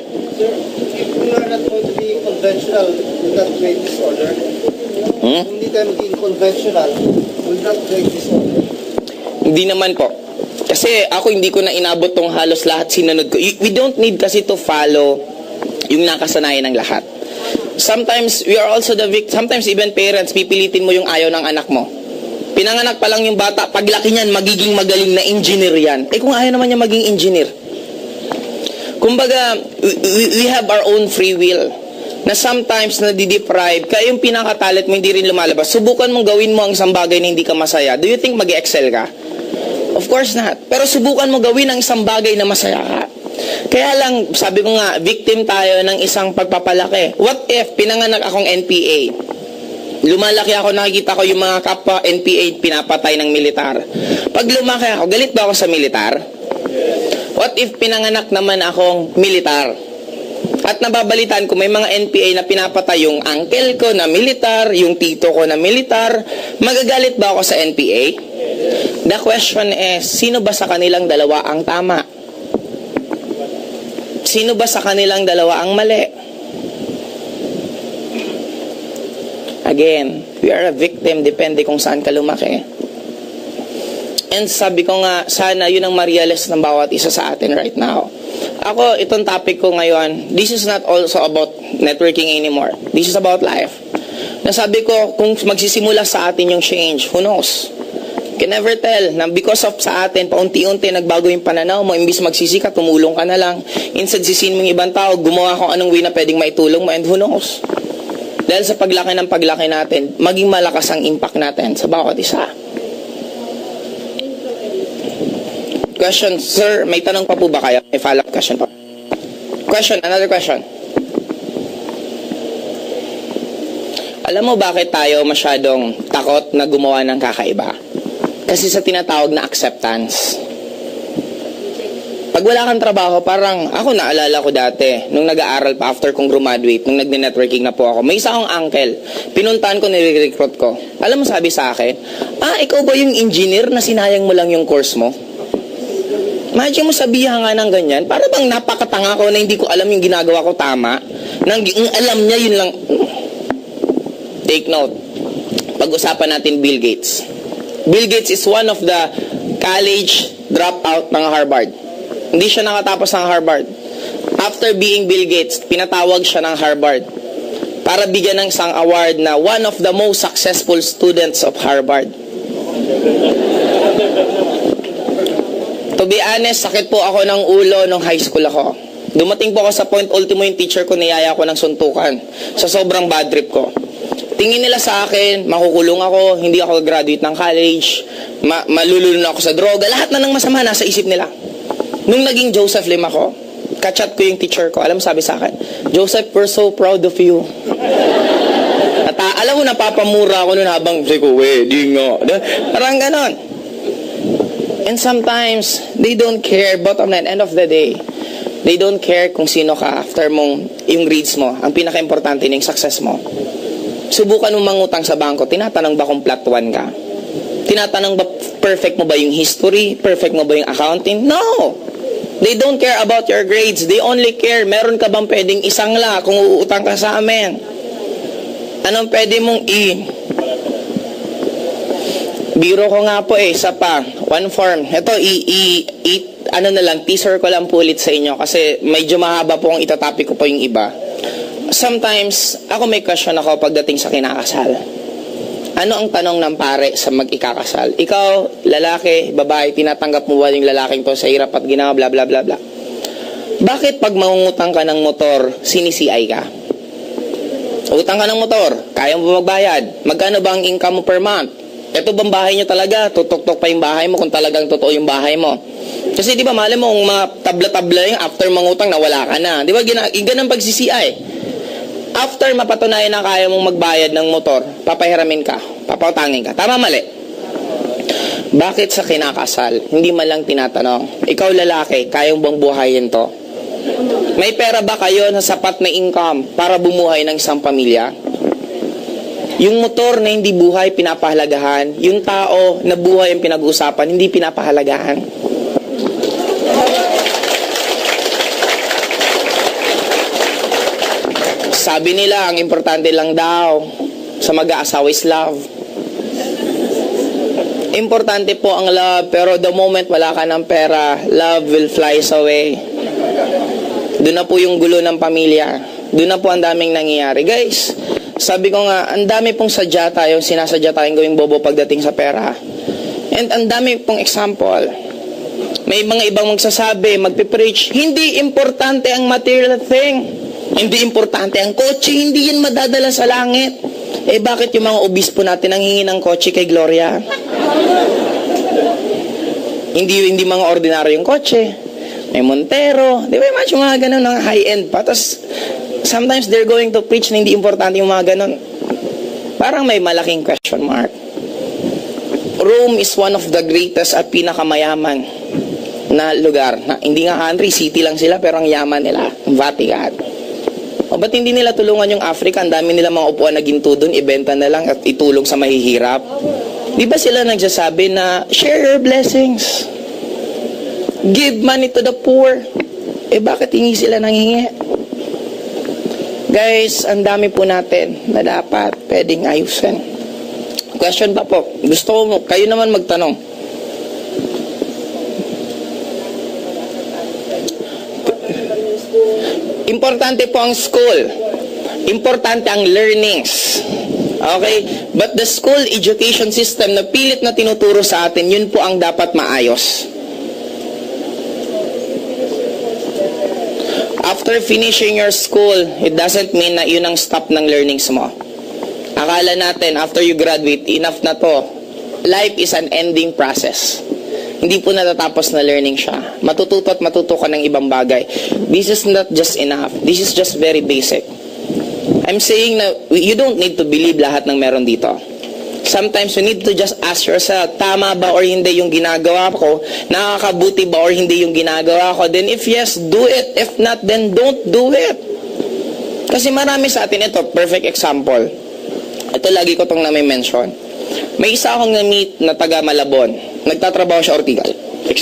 We are not going to be conventional, will not create disorder. Kung hindi tayo maging conventional, will not create disorder. Hindi naman po. Kasi ako hindi ko na inabot tong halos lahat sinunod ko. We don't need kasi to follow yung nakasanayan ng lahat. Sometimes we are also the victim. Sometimes even parents, pipilitin mo yung ayaw ng anak mo. Pinanganak pa lang yung bata, paglaki niyan, magiging magaling na engineer yan. Kung ayaw naman niya maging engineer. Kumbaga, we have our own free will na sometimes nadideprive. Kaya yung pinakatalit mo hindi rin lumalabas. Subukan mong gawin mo ang isang bagay na hindi ka masaya. Do you think mag-excel ka? Of course not. Pero subukan mo gawin ang isang bagay na masaya ka. Kaya lang, sabi ko nga, victim tayo ng isang pagpapalaki. What if pinanganak akong NPA? Lumalaki ako, nakikita ko yung mga kapwa NPA pinapatay ng militar. Pag lumaki ako, galit ba ako sa militar? What if pinanganak naman akong militar? At nababalitaan ko may mga NPA na pinapatay yung uncle ko na militar, yung tito ko na militar. Magagalit ba ako sa NPA? The question is, sino ba sa kanilang dalawa ang tama? Sino ba sa kanilang dalawa ang mali? Again, we are a victim, depende kung saan ka lumaki. And sabi ko nga, sana yun ang ma-realize ng bawat isa sa atin right now. Ako, itong topic ko ngayon, this is not also about networking anymore. This is about life. Nasabi ko, kung magsisimula sa atin yung change, who knows? You can never tell na because of sa atin, paunti-unti nagbago yung pananaw mo, imbis magsisika, tumulong ka na lang. Instead, sisihin mo yung ibang tao, gumawa kung anong way na pwedeng maitulong mo, and who knows? Dahil sa paglaki ng paglaki natin, maging malakas ang impact natin sa bawat isa. Question, sir, may tanong pa po ba kayo? May follow-up question pa. Question, another question. Alam mo bakit tayo masyadong takot na gumawa ng kakaiba? Kasi sa tinatawag na acceptance. Pag wala kang trabaho, parang ako naalala ko dati, nung nag-aaral pa after kong graduate, nung nag-networking na po ako, may isa akong uncle, pinuntahan ko, nire-recruit ko. Alam mo sabi sa akin, ikaw ba yung engineer na sinayang mo lang yung course mo? Imagine mo sabihan nga ng ganyan, para bang napakatanga ko na hindi ko alam yung ginagawa ko tama, nang alam niya yun lang. Take note, pag-usapan natin Bill Gates. Bill Gates is one of the college dropout ng Harvard. Hindi siya nakatapos ng Harvard. After being Bill Gates, pinatawag siya ng Harvard para bigyan ng isang award na one of the most successful students of Harvard. To be honest, sakit po ako ng ulo nung high school ako. Dumating po ako sa point, ultimo yung teacher ko, niyaya ko ng suntukan sa sobrang bad trip ko. Tingin nila sa akin, makukulong ako, hindi ako graduate ng college, malulunod ako sa droga, lahat na ng masama nasa isip nila. Nung naging Joseph Lim ako, kachat ko yung teacher ko, alam sabi sa akin, Joseph, we're so proud of you. At alam mo, napapamura ako nun habang, sabi ko, di nga. Parang ganon. And sometimes, they don't care, but on the end of the day, they don't care kung sino ka after mong yung grades mo. Ang pinaka-importante na yung success mo. Subukan mong mangutang sa bangko, tinatanong ba kung flat 1 ka? Tinatanong ba perfect mo ba yung history? Perfect mo ba yung accounting? No! They don't care about your grades. They only care, meron ka bang pwedeng isangla kung uutang ka sa amin? Anong pwede mong biro ko nga po isa pa, one form. Ito, teaser ko lang po ulit sa inyo kasi medyo mahaba po kung itatopic ko po yung iba. Sometimes, ako may question ako pagdating sa kinakasal. Ano ang tanong ng pare sa mag-ikakasal? Ikaw, lalaki, babae, tinatanggap mo ba yung lalaking to sa hirap at ginawa, bla bla bla bla. Bakit pag mangungutang ka ng motor, sinisiay ka? Utang ka ng motor, kaya mo ba magbayad? Magkano ba ang income mo per month? Ito bang bahay nyo talaga? Tutok-tok pa yung bahay mo kung talagang totoo yung bahay mo. Kasi di ba, mali mo, kung mga tabla-tabla yung after mangutang, nawala ka na. Di ba, ganang pagsisiay. After mapatunayan na kaya mong magbayad ng motor, papahiramin ka, papautangin ka. Tama, mali? Bakit sa kinakasal, hindi man lang tinatanong, ikaw lalaki, kayang bang buhayin to? May pera ba kayo na sapat na income para bumuhay ng isang pamilya? Yung motor na hindi buhay, pinapahalagahan. Yung tao na buhay ang pinag-uusapan, hindi pinapahalagahan. Sabi nila, ang importante lang daw sa mag-aasawa is love. Importante po ang love, pero the moment wala ka ng pera, love will fly away. Doon na po yung gulo ng pamilya. Doon na po ang daming nangyayari. Guys, sabi ko nga, ang dami pong sadya tayo, sinasadya tayong gawing bobo pagdating sa pera. And ang dami pong example. May mga ibang magsasabi, magpipreach, hindi importante ang material thing. Hindi importante ang kotse, hindi yan madadala sa langit. Bakit yung mga obispo natin ang hingi ng kotse kay Gloria? Hindi mga ordinaryong kotse. May Montero. Di ba yung mga ganun, mga high-end pa. Tapos, sometimes they're going to preach na hindi importante yung mga ganun. Parang may malaking question mark. Rome is one of the greatest at pinakamayaman na lugar. Na, hindi nga country, city lang sila, pero ang yaman nila, Vatican. O ba't hindi nila tulungan yung Africa? Ang dami nila mga upuan na ginto doon, ibenta na lang at itulong sa mahihirap. Di ba sila nagsasabi na, share your blessings. Give money to the poor. Eh bakit hingi sila nanghingi? Guys, ang dami po natin na dapat pwedeng ayusin. Question pa po. Gusto ko, kayo naman magtanong. Importante po ang school. Importante ang learnings. Okay? But the school education system na pilit na tinuturo sa atin, yun po ang dapat maayos. After finishing your school, it doesn't mean na yun ang stop ng learnings mo. Akala natin, after you graduate, enough na to. Life is an ending process. Hindi po natatapos na learning siya. Matututo at matuto ka ng ibang bagay. This is not just enough. This is just very basic. I'm saying na you don't need to believe lahat ng meron dito. Sometimes you need to just ask yourself, tama ba or hindi yung ginagawa ko? Nakakabuti ba or hindi yung ginagawa ko? Then if yes, do it. If not, then don't do it. Kasi marami sa atin, ito, perfect example. Ito lagi ko itong na-mention. May isa akong na-meet na taga Malabon. Nagtatrabaho siya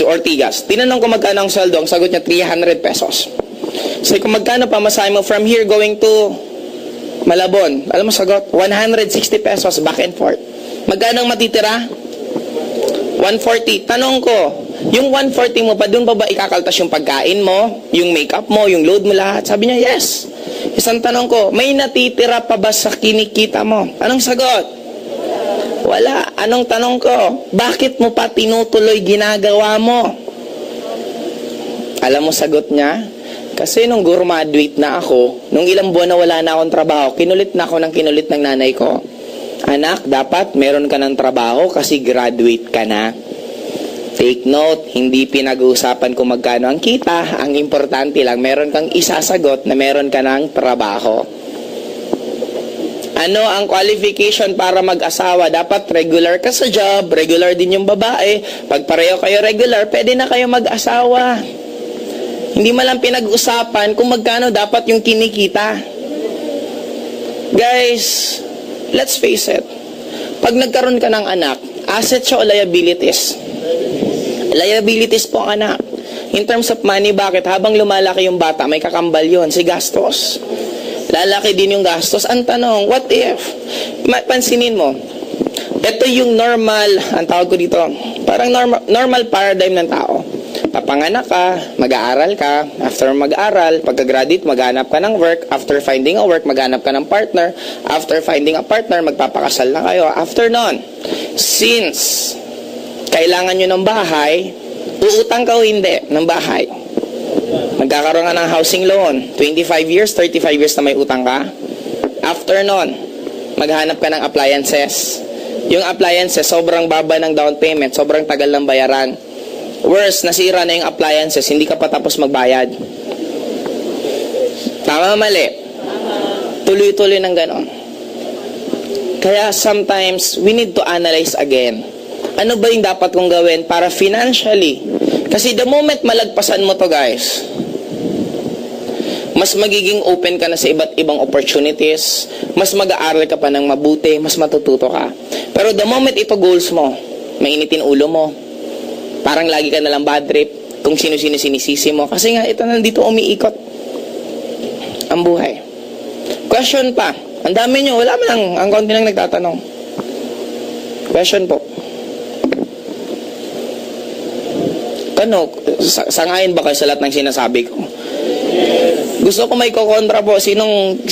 Ortigas. Tinanong ko magkano ang sweldo, ang sagot niya 300 pesos. Sabi ko, magkano pa masahe mo from here going to Malabon? Alam mo sagot, 160 pesos back and forth. Magkano ang matitira? 140. Tanong ko, yung 140 mo pa, doon pa ba ikakaltas yung pagkain mo, yung makeup mo, yung load mo lahat? Sabi niya, yes. Isang tanong ko, may natitira pa ba sa kinikita mo? Anong sagot? Wala. Anong tanong ko? Bakit mo pa tinutuloy ginagawa mo? Alam mo sagot niya? Kasi nung graduate na ako, nung ilang buwan na wala na akong trabaho, kinulit na ako ng kinulit ng nanay ko. Anak, dapat meron ka ng trabaho kasi graduate ka na. Take note, hindi pinag-uusapan kung magkano ang kita. Ang importante lang, meron kang isasagot na meron ka ng trabaho. Ano ang qualification para mag-asawa? Dapat regular ka sa job, regular din yung babae. Pag pareho kayo regular, pwede na kayo mag-asawa. Hindi man lang pinag-usapan kung magkano dapat yung kinikita. Guys, let's face it. Pag nagkaroon ka ng anak, asset siya o liabilities? Liabilities po ang anak. In terms of money, bakit? Habang lumalaki yung bata, may kakambal yun, si gastos. Lalaki din yung gastos. Ang tanong, what if? Pansinin mo, ito yung normal, ang tawag ko dito, parang normal paradigm ng tao. Papanganak ka, mag-aaral ka, after mag-aaral, pagka-graduate, maghanap ka ng work, after finding a work, maghanap ka ng partner, after finding a partner, magpapakasal na kayo. After nun, since kailangan nyo ng bahay, uutang ka o hindi ng bahay. Magkakaroon ka ng housing loan, 25 years, 35 years na may utang ka. After nun, maghanap ka ng appliances. Yung appliances, sobrang baba ng down payment, sobrang tagal ng bayaran. Worse, nasira na yung appliances, hindi ka pa tapos magbayad. Tama mali? Tuloy-tuloy ng ganon. Kaya sometimes, we need to analyze again. Ano ba yung dapat kong gawin para financially? Kasi the moment malagpasan mo to guys, mas magiging open ka na sa iba't ibang opportunities, mas mag-aaral ka pa ng mabuti, mas matututo ka. Pero the moment ito goals mo, mainitin ulo mo, parang lagi ka nalang bad trip, kung sino-sino sinisisi mo. Kasi nga, ito nandito umiikot ang buhay. Question pa. Ang dami nyo, wala man lang, ang konti lang nagtatanong. Question po. Ano, sangayon ba kayo sa lahat ng sinasabi ko? Gusto ko may kukontra po. Sinong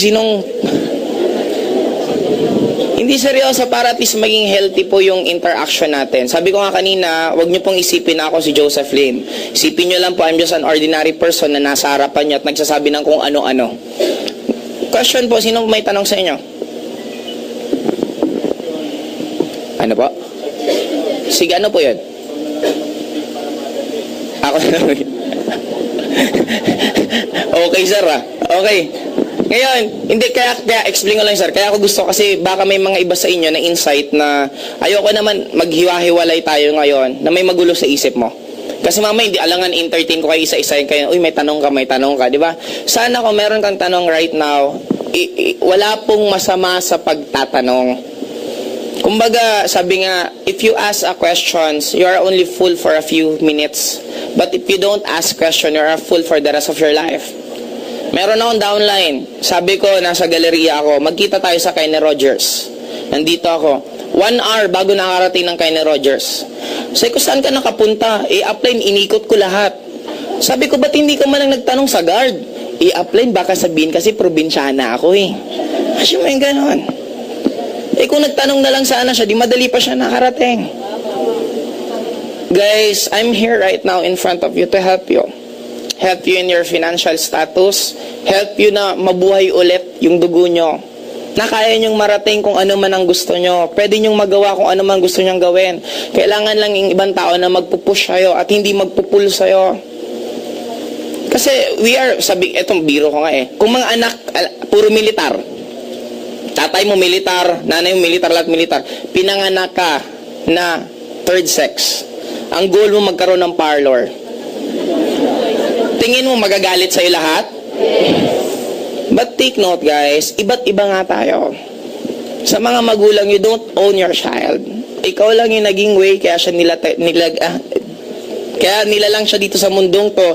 hindi seryoso para at least maging healthy po yung interaction natin. Sabi ko nga kanina, wag niyo pong isipin na ako si Joseph Lim. Isipin niyo lang po, I'm just an ordinary person na nasa harapan niyo at nagsasabi ng kung ano-ano. Question po, sino may tanong sa inyo? Ano po? Sige, ano po yun? ako. Okay, sir, ah. Okay. Ngayon, hindi, kaya explain ko lang, sir. Kaya ako gusto kasi baka may mga iba sa inyo na insight na ayoko naman maghiwa-hiwalay tayo ngayon na may magulo sa isip mo. Kasi mama, hindi alangan entertain ko kayo isa-isahin kayo. Uy, may tanong ka, di ba? Sana kung meron kang tanong right now, wala pong masama sa pagtatanong. Kumbaga, sabi nga, if you ask a questions, you are only full for a few minutes. But if you don't ask question, you are full for the rest of your life. Meron akong downline. Sabi ko, nasa galeriya ako, magkita tayo sa Kenny Rogers. Nandito ako. 1 hour bago nakarating ng Kenny Rogers. Sabi ko, saan ka nakapunta? I-apply, inikot ko lahat. Sabi ko, ba't hindi ka man lang nagtanong sa guard? I-apply, baka sabihin kasi probinsyana ako eh. Kasi may ganon. Eh kung nagtanong na lang sana siya, di madali pa siya nakarating. Guys, I'm here right now in front of you to help you. Help you in your financial status. Help you na mabuhay ulit yung dugo nyo. Na kaya nyong marating kung ano man ang gusto nyo. Pwede nyong magawa kung ano man gusto nyong gawin. Kailangan lang yung ibang tao na magpupush sa'yo at hindi magpupul sa'yo. Kasi we are, etong biro ko nga eh. Kung mga anak, puro militar. Tatay mo militar, nanay mo militar, lahat militar. Pinanganak ka na third sex. Ang goal mo magkaroon ng parlor. Tingin mo magagalit sa'yo lahat? But take note guys, iba't iba nga tayo. Sa mga magulang, you don't own your child. Ikaw lang yung naging way, kaya nilalang siya dito sa mundong to.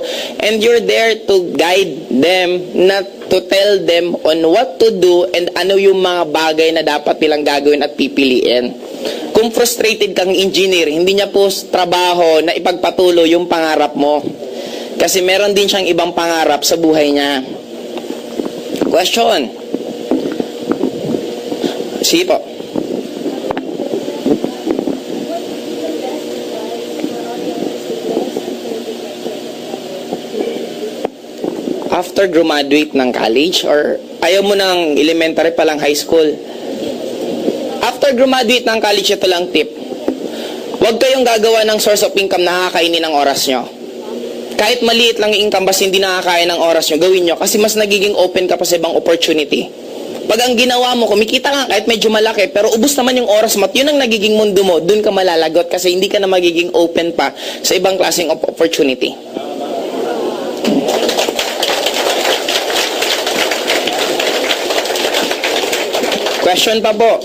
And you're there to guide them, not to tell them on what to do and ano yung mga bagay na dapat nilang gagawin at pipiliin. Kung frustrated kang engineer, hindi niya po trabaho na ipagpatuloy yung pangarap mo. Kasi meron din siyang ibang pangarap sa buhay niya. Question. Sige po. After graduate ng college or ayaw mo ng elementary pa lang high school? After graduate ng college, ito lang tip. Huwag kayong gagawa ng source of income na nakakainin ng oras nyo. Kahit maliit lang yung income, basta hindi nakakain ng oras nyo, gawin nyo. Kasi mas nagiging open ka pa sa ibang opportunity. Pag ang ginawa mo, kumikita ka kahit medyo malaki, pero ubos naman yung oras mo, at yun ang nagiging mundo mo, dun ka malalagot kasi hindi ka na magiging open pa sa ibang klaseng opportunity. Question pa po.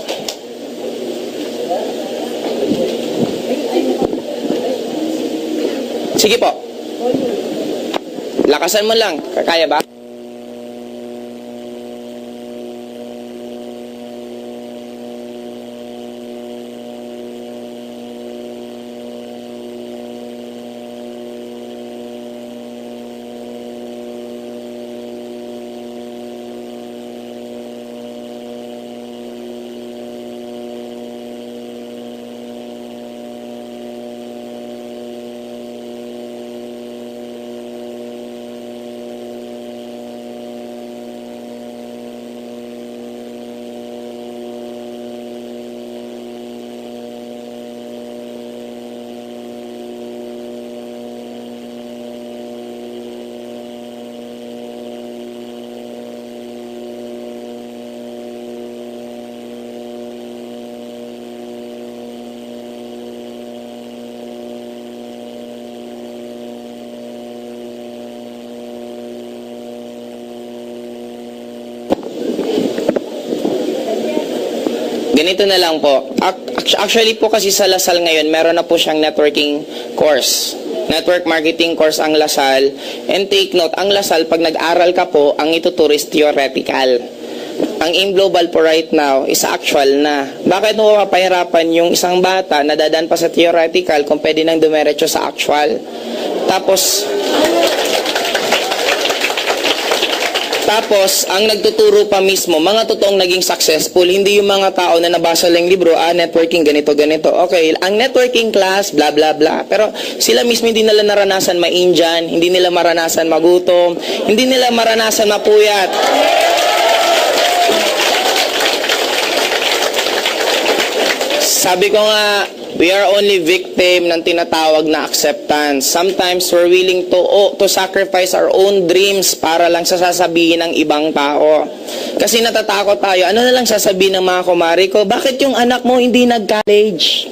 Sige po. Lakasan mo lang. Kaya ba? Ganito na lang po. Actually po kasi sa Lasal ngayon, meron na po siyang networking course. Network marketing course ang Lasal. And take note, ang Lasal, pag nag-aral ka po, ang ituturo is theoretical. Ang AIM Global po right now is actual na. Bakit mo papahirapan yung isang bata na dadaan pa sa theoretical kung pwede nang dumiretso sa actual? Tapos, ang nagtuturo pa mismo, mga totoong naging successful, hindi yung mga tao na nabasa lang libro, networking, ganito. Okay, ang networking class, blah, blah, blah. Pero sila mismo hindi nila naranasan ma-Indian, hindi nila maranasan magutom, hindi nila maranasan mapuyat. Sabi ko nga, we are only victim ng tinatawag na acceptance. Sometimes we're willing to sacrifice our own dreams para lang sa sasabihin ng ibang tao. Kasi natatakot tayo. Ano na lang sasabihin ng mga kumari ko? Bakit yung anak mo hindi nag-college?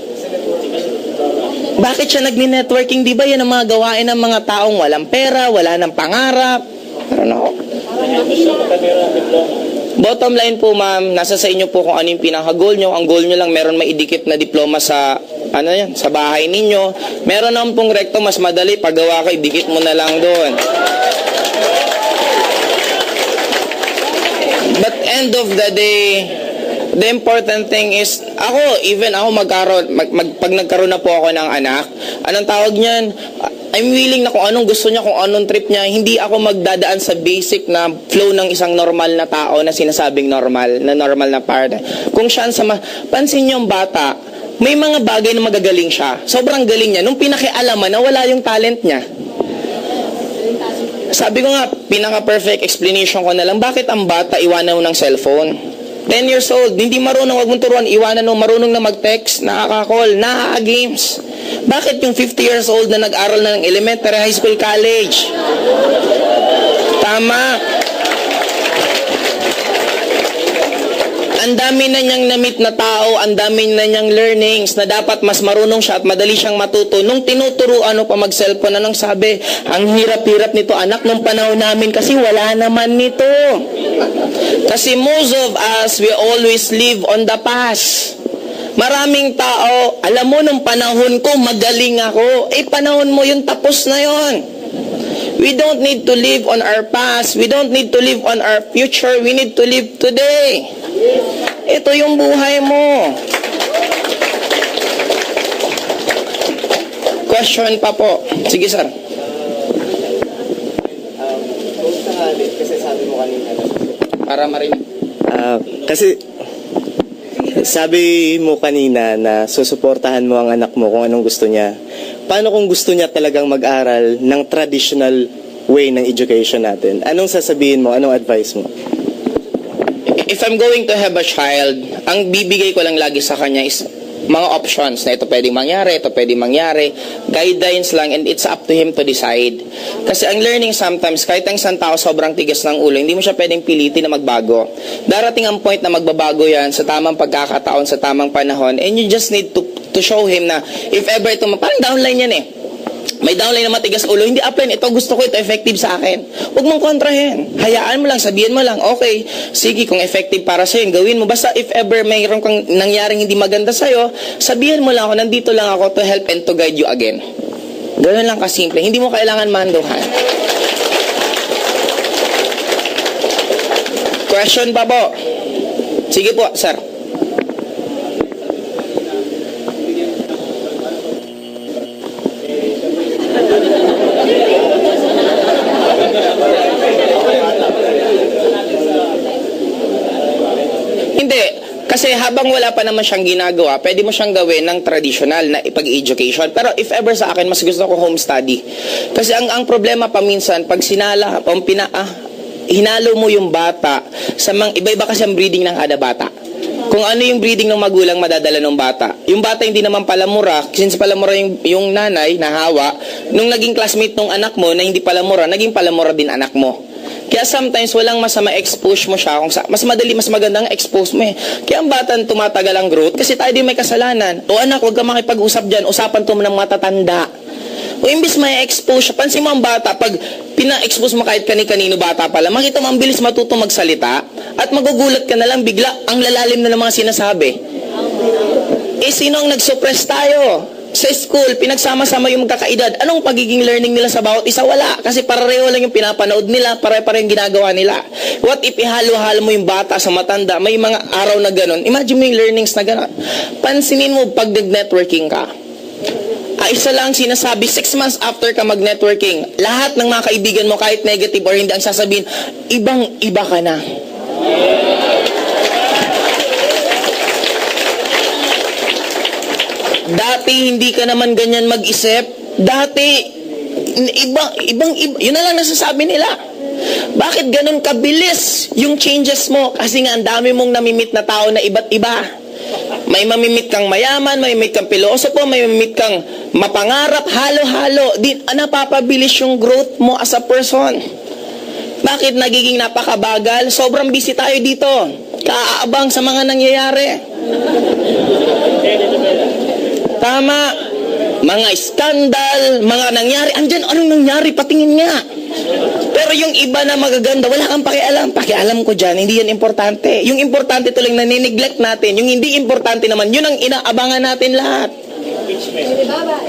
Bakit siya nagni-networking? Di ba yan ang mga gawain ng mga taong walang pera, wala ng pangarap? Pero no. Bottom line po ma'am, nasa sa inyo po kung ano yung pinaka-goal nyo. Ang goal nyo lang, meron maidikit na diploma sa sa bahay ninyo. Meron naman pong recto, mas madali. Paggawa ka, idikit mo na lang doon. But end of the day, the important thing is, pag nagkaroon na po ako ng anak, anong tawag niyan? I'm willing na kung anong gusto niya, kung anong trip niya, hindi ako magdadaan sa basic na flow ng isang normal na tao na sinasabing normal na partner. Kung siya pansin niyo yung bata, may mga bagay na magagaling siya. Sobrang galing niya. Nung pinakialaman na wala yung talent niya. Sabi ko nga, pinaka-perfect explanation ko na lang, bakit ang bata iwanan mo ng cellphone? 10 years old, hindi marunong, wag mong turuan, iwanan mo, marunong na mag-text, nakaka-call, nakaka-games. Bakit yung 50 years old na nag-aral na ng elementary, high school, college? Tama. Ang dami na niyang na-meet na tao, ang dami na niyang learnings na dapat mas marunong siya at madali siyang matuto. Nung tinuturuan pa mag-cellphone, anong sabi? Ang hirap-hirap nito, anak, nung panahon namin kasi wala naman nito. Kasi most of us, we always live on the past. Maraming tao, alam mo, nung panahon ko, magaling ako. Panahon mo yun, tapos na yun. We don't need to live on our past. We don't need to live on our future. We need to live today. Ito yung buhay mo. Question pa po. Sige, sir. Kasi sabi mo kanina. Para marinig. Kasi sabi mo kanina na susuportahan mo ang anak mo kung anong gusto niya. Paano kung gusto niya talagang mag-aral ng traditional way ng education natin? Anong sasabihin mo? Anong advice mo? If I'm going to have a child, ang bibigay ko lang lagi sa kanya is mga options na ito pwedeng mangyari, guidelines lang, and it's up to him to decide. Kasi ang learning sometimes, kahit ang isang tao sobrang tigas ng ulo, hindi mo siya pwedeng pilitin na magbago. Darating ang point na magbabago yan sa tamang pagkakataon, sa tamang panahon, and you just need to show him na if ever ito, parang downline yan eh. May downline na matigas ulo, hindi apply, ito gusto ko, ito effective sa akin. Huwag mong kontrahin. Hayaan mo lang, sabihin mo lang, okay, sige, kung effective para sa'yo, gawin mo. Basta if ever mayroon kang nangyaring hindi maganda sa'yo, sabihin mo lang ako, nandito lang ako to help and to guide you again. Ganun lang kasimple. Hindi mo kailangan manduhan. Question pa po? Sige po, sir. Hindi. Kasi habang wala pa naman siyang ginagawa, pwede mo siyang gawin ng traditional na ipag-education. Pero if ever sa akin, mas gusto ko home study. Kasi ang problema paminsan, pag hinalo mo yung bata, sa iba-iba kasi ang breeding ng kada bata. Kung ano yung breeding ng magulang madadala ng bata. Yung bata hindi naman palamura, since palamura yung nanay, nahawa, nung naging classmate ng anak mo na hindi palamura, naging palamura din anak mo. Kaya sometimes walang masama expose mo siya, mas magandang expose mo eh. Kaya ang bata tumatagal ang growth kasi tayo din may kasalanan. O anak, huwag ka makipag-usap dyan, usapan to ng matatanda. O imbis may expose siya, pansin mo ang bata, pag pina-expose mo kahit kani-kanino bata pala, makita mo ang bilis matuto magsalita at magugulat ka na lang bigla ang lalalim na ng mga sinasabi. Sino ang nag-suppress tayo? Sa school, pinagsama-sama yung magkakaedad. Anong pagiging learning nila sa bawat isa? Wala. Kasi pareho lang yung pinapanood nila, pareho yung ginagawa nila. What if ihalo-halo mo yung bata sa matanda? May mga araw na ganun. Imagine mo yung learnings na ganun. Pansinin mo pag nag-networking ka. Isa lang sinasabi, 6 months after ka mag-networking, lahat ng mga kaibigan mo, kahit negative or hindi, ang sasabihin, ibang-iba ka na. Dati hindi ka naman ganyan mag-isip. Dati ibang yun na lang nasasabi nila. Bakit ganun kabilis yung changes mo? Kasi nga ang dami mong namimit na tao na iba't iba. May mamimit kang mayaman, may mamimit kang pilosopo, may mamimit kang mapangarap, halo-halo. Napapabilis yung growth mo as a person. Bakit nagiging napakabagal? Sobrang busy tayo dito. Kaaabang sa mga nangyayari. Tama. Mga skandal, mga nangyari. Andyan, anong nangyari? Patingin nga. Pero yung iba na magaganda, wala kang pakialam. Pakialam ko dyan, hindi yan importante. Yung importante ito lang na nineglect natin. Yung hindi importante naman, yun ang inaabangan natin lahat.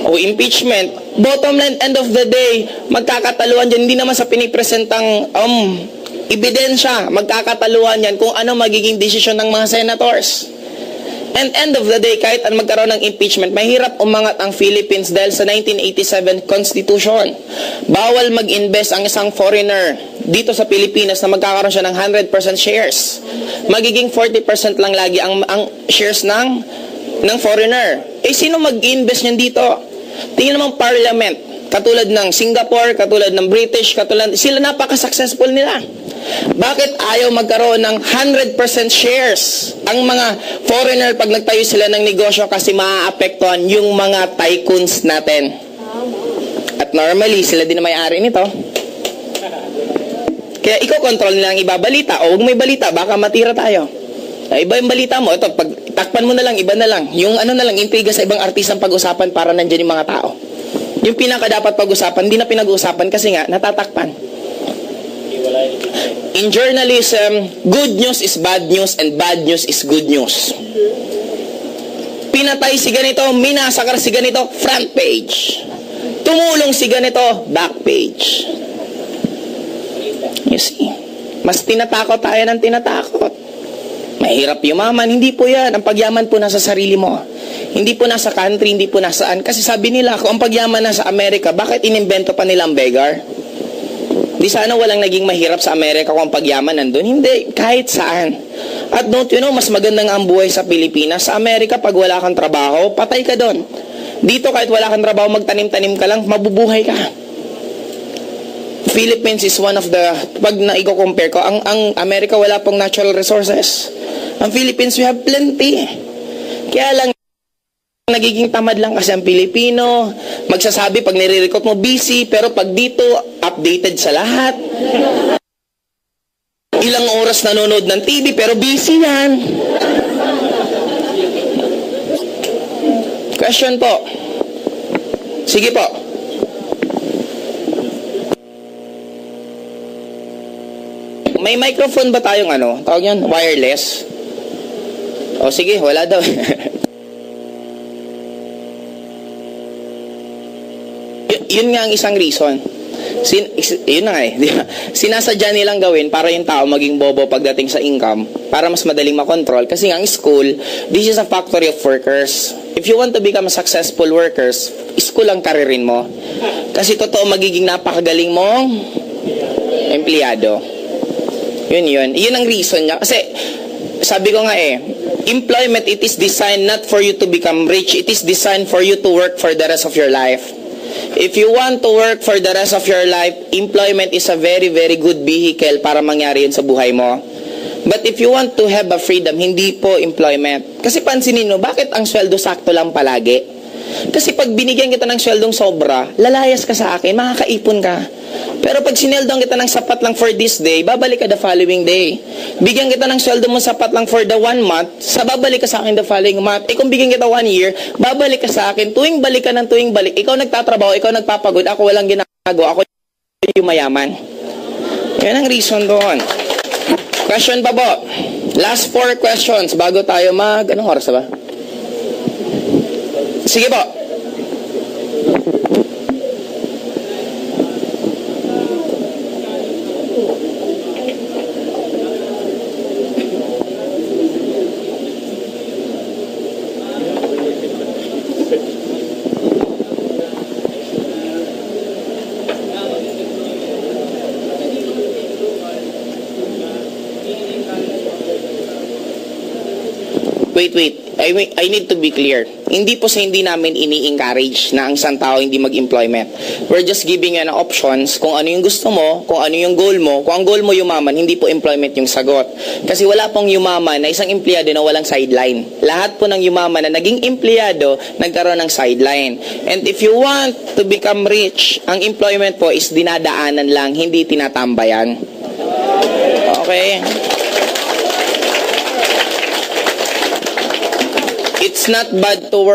O impeachment. Bottom line, end of the day, magkakataluan dyan. Hindi naman sa pinipresentang ebidensya. Magkakataluan yan kung ano magiging desisyon ng mga senators. And end of the day, kahit magkaroon ng impeachment, mahirap umangat ang Philippines dahil sa 1987 Constitution. Bawal mag-invest ang isang foreigner dito sa Pilipinas na magkakaroon siya ng 100% shares. Magiging 40% lang lagi ang shares ng foreigner. Eh, sino mag-invest niyan dito? Tingnan naman parliament. Katulad ng Singapore, katulad ng British, sila napaka-successful nila. Bakit ayaw magkaroon ng 100% shares ang mga foreigner pag nagtayo sila ng negosyo kasi maaapektuhan yung mga tycoons natin? At normally, sila din ang may-ari nito. Kaya ikaw control nila ang ibabalita o huwag may balita, baka matira tayo. Iba yung balita mo, ito, pag takpan mo na lang, iba na lang. Yung ano na lang, intriga sa ibang artistang pag-usapan para nandyan yung mga tao. Yung pinaka dapat pag-usapan, hindi na pinag-uusapan kasi nga, natatakpan. In journalism, good news is bad news and bad news is good news. Pinatay si ganito, minasakar si ganito, front page. Tumulong si ganito, back page. You see, mas tinatakot tayo ng tinatakot. Mahirap yumaman, hindi po yan. Ang pagyaman po nasa sarili mo. Hindi po nasa country, hindi po nasaan. Kasi sabi nila, kung ang pagyaman nasa Amerika, bakit inimbento pa nila ang beggar? Di sana walang naging mahirap sa Amerika kung ang pagyaman nandun. Hindi, kahit saan. At don't you know, mas magandang ang buhay sa Pilipinas. Sa Amerika, pag wala kang trabaho, patay ka doon. Dito, kahit wala kang trabaho, magtanim-tanim ka lang, mabubuhay ka. Philippines is one of the, pag na-compare ko, ang Amerika wala pong natural resources. Ang Philippines, we have plenty. Kaya lang, nagiging tamad lang kasi ang Pilipino, magsasabi pag nire-record mo busy, pero pag dito, updated sa lahat. Ilang oras nanonood ng TV, pero busy yan. Question po. Sige po. May microphone ba tayong tawag yan? Wireless? O sige, wala daw. Yun nga ang isang reason. Yun na nga eh. Sinasadya nilang gawin para yung tao maging bobo pagdating sa income, para mas madaling makontrol. Kasi nga ang school, this is a factory of workers. If you want to become a successful workers, school ang karirin mo. Kasi totoo magiging napakagaling mong empleyado. Yun. Yun ang reason niya. Kasi sabi ko nga employment, it is designed not for you to become rich. It is designed for you to work for the rest of your life. If you want to work for the rest of your life, employment is a very, very good vehicle para mangyari yun sa buhay mo. But if you want to have a freedom, hindi po employment. Kasi pansinin mo, bakit ang sweldo sakto lang palagi? Kasi pag binigyan kita ng sweldong sobra, lalayas ka sa akin, makakaipon ka. Pero pag sineldong kita ng sapat lang for this day, babalik ka the following day. Bigyan kita ng sweldo mo sapat lang for the 1 month, babalik ka sa akin the following month. Kung bigyan kita 1 year, babalik ka sa akin. Tuwing balik ka ng tuwing balik. Ikaw nagtatrabaho, ikaw nagpapagod, ako walang ginagawa, ako yung mayaman. Yan ang reason doon. Question pa po. Last 4 questions bago tayo anong oras na ba? Sige po. Wait. I need to be clear. Hindi po sa hindi namin ini-encourage na ang isang tao hindi mag-employment. We're just giving you an options kung ano yung gusto mo, kung ano yung goal mo. Kung ang goal mo yumaman, hindi po employment yung sagot. Kasi wala pong yumaman na isang empleyado na walang sideline. Lahat po ng yumaman na naging empleyado, nagkaroon ng sideline. And if you want to become rich, ang employment po is dinadaanan lang, hindi tinatambayan. Okay? It's not bad to work.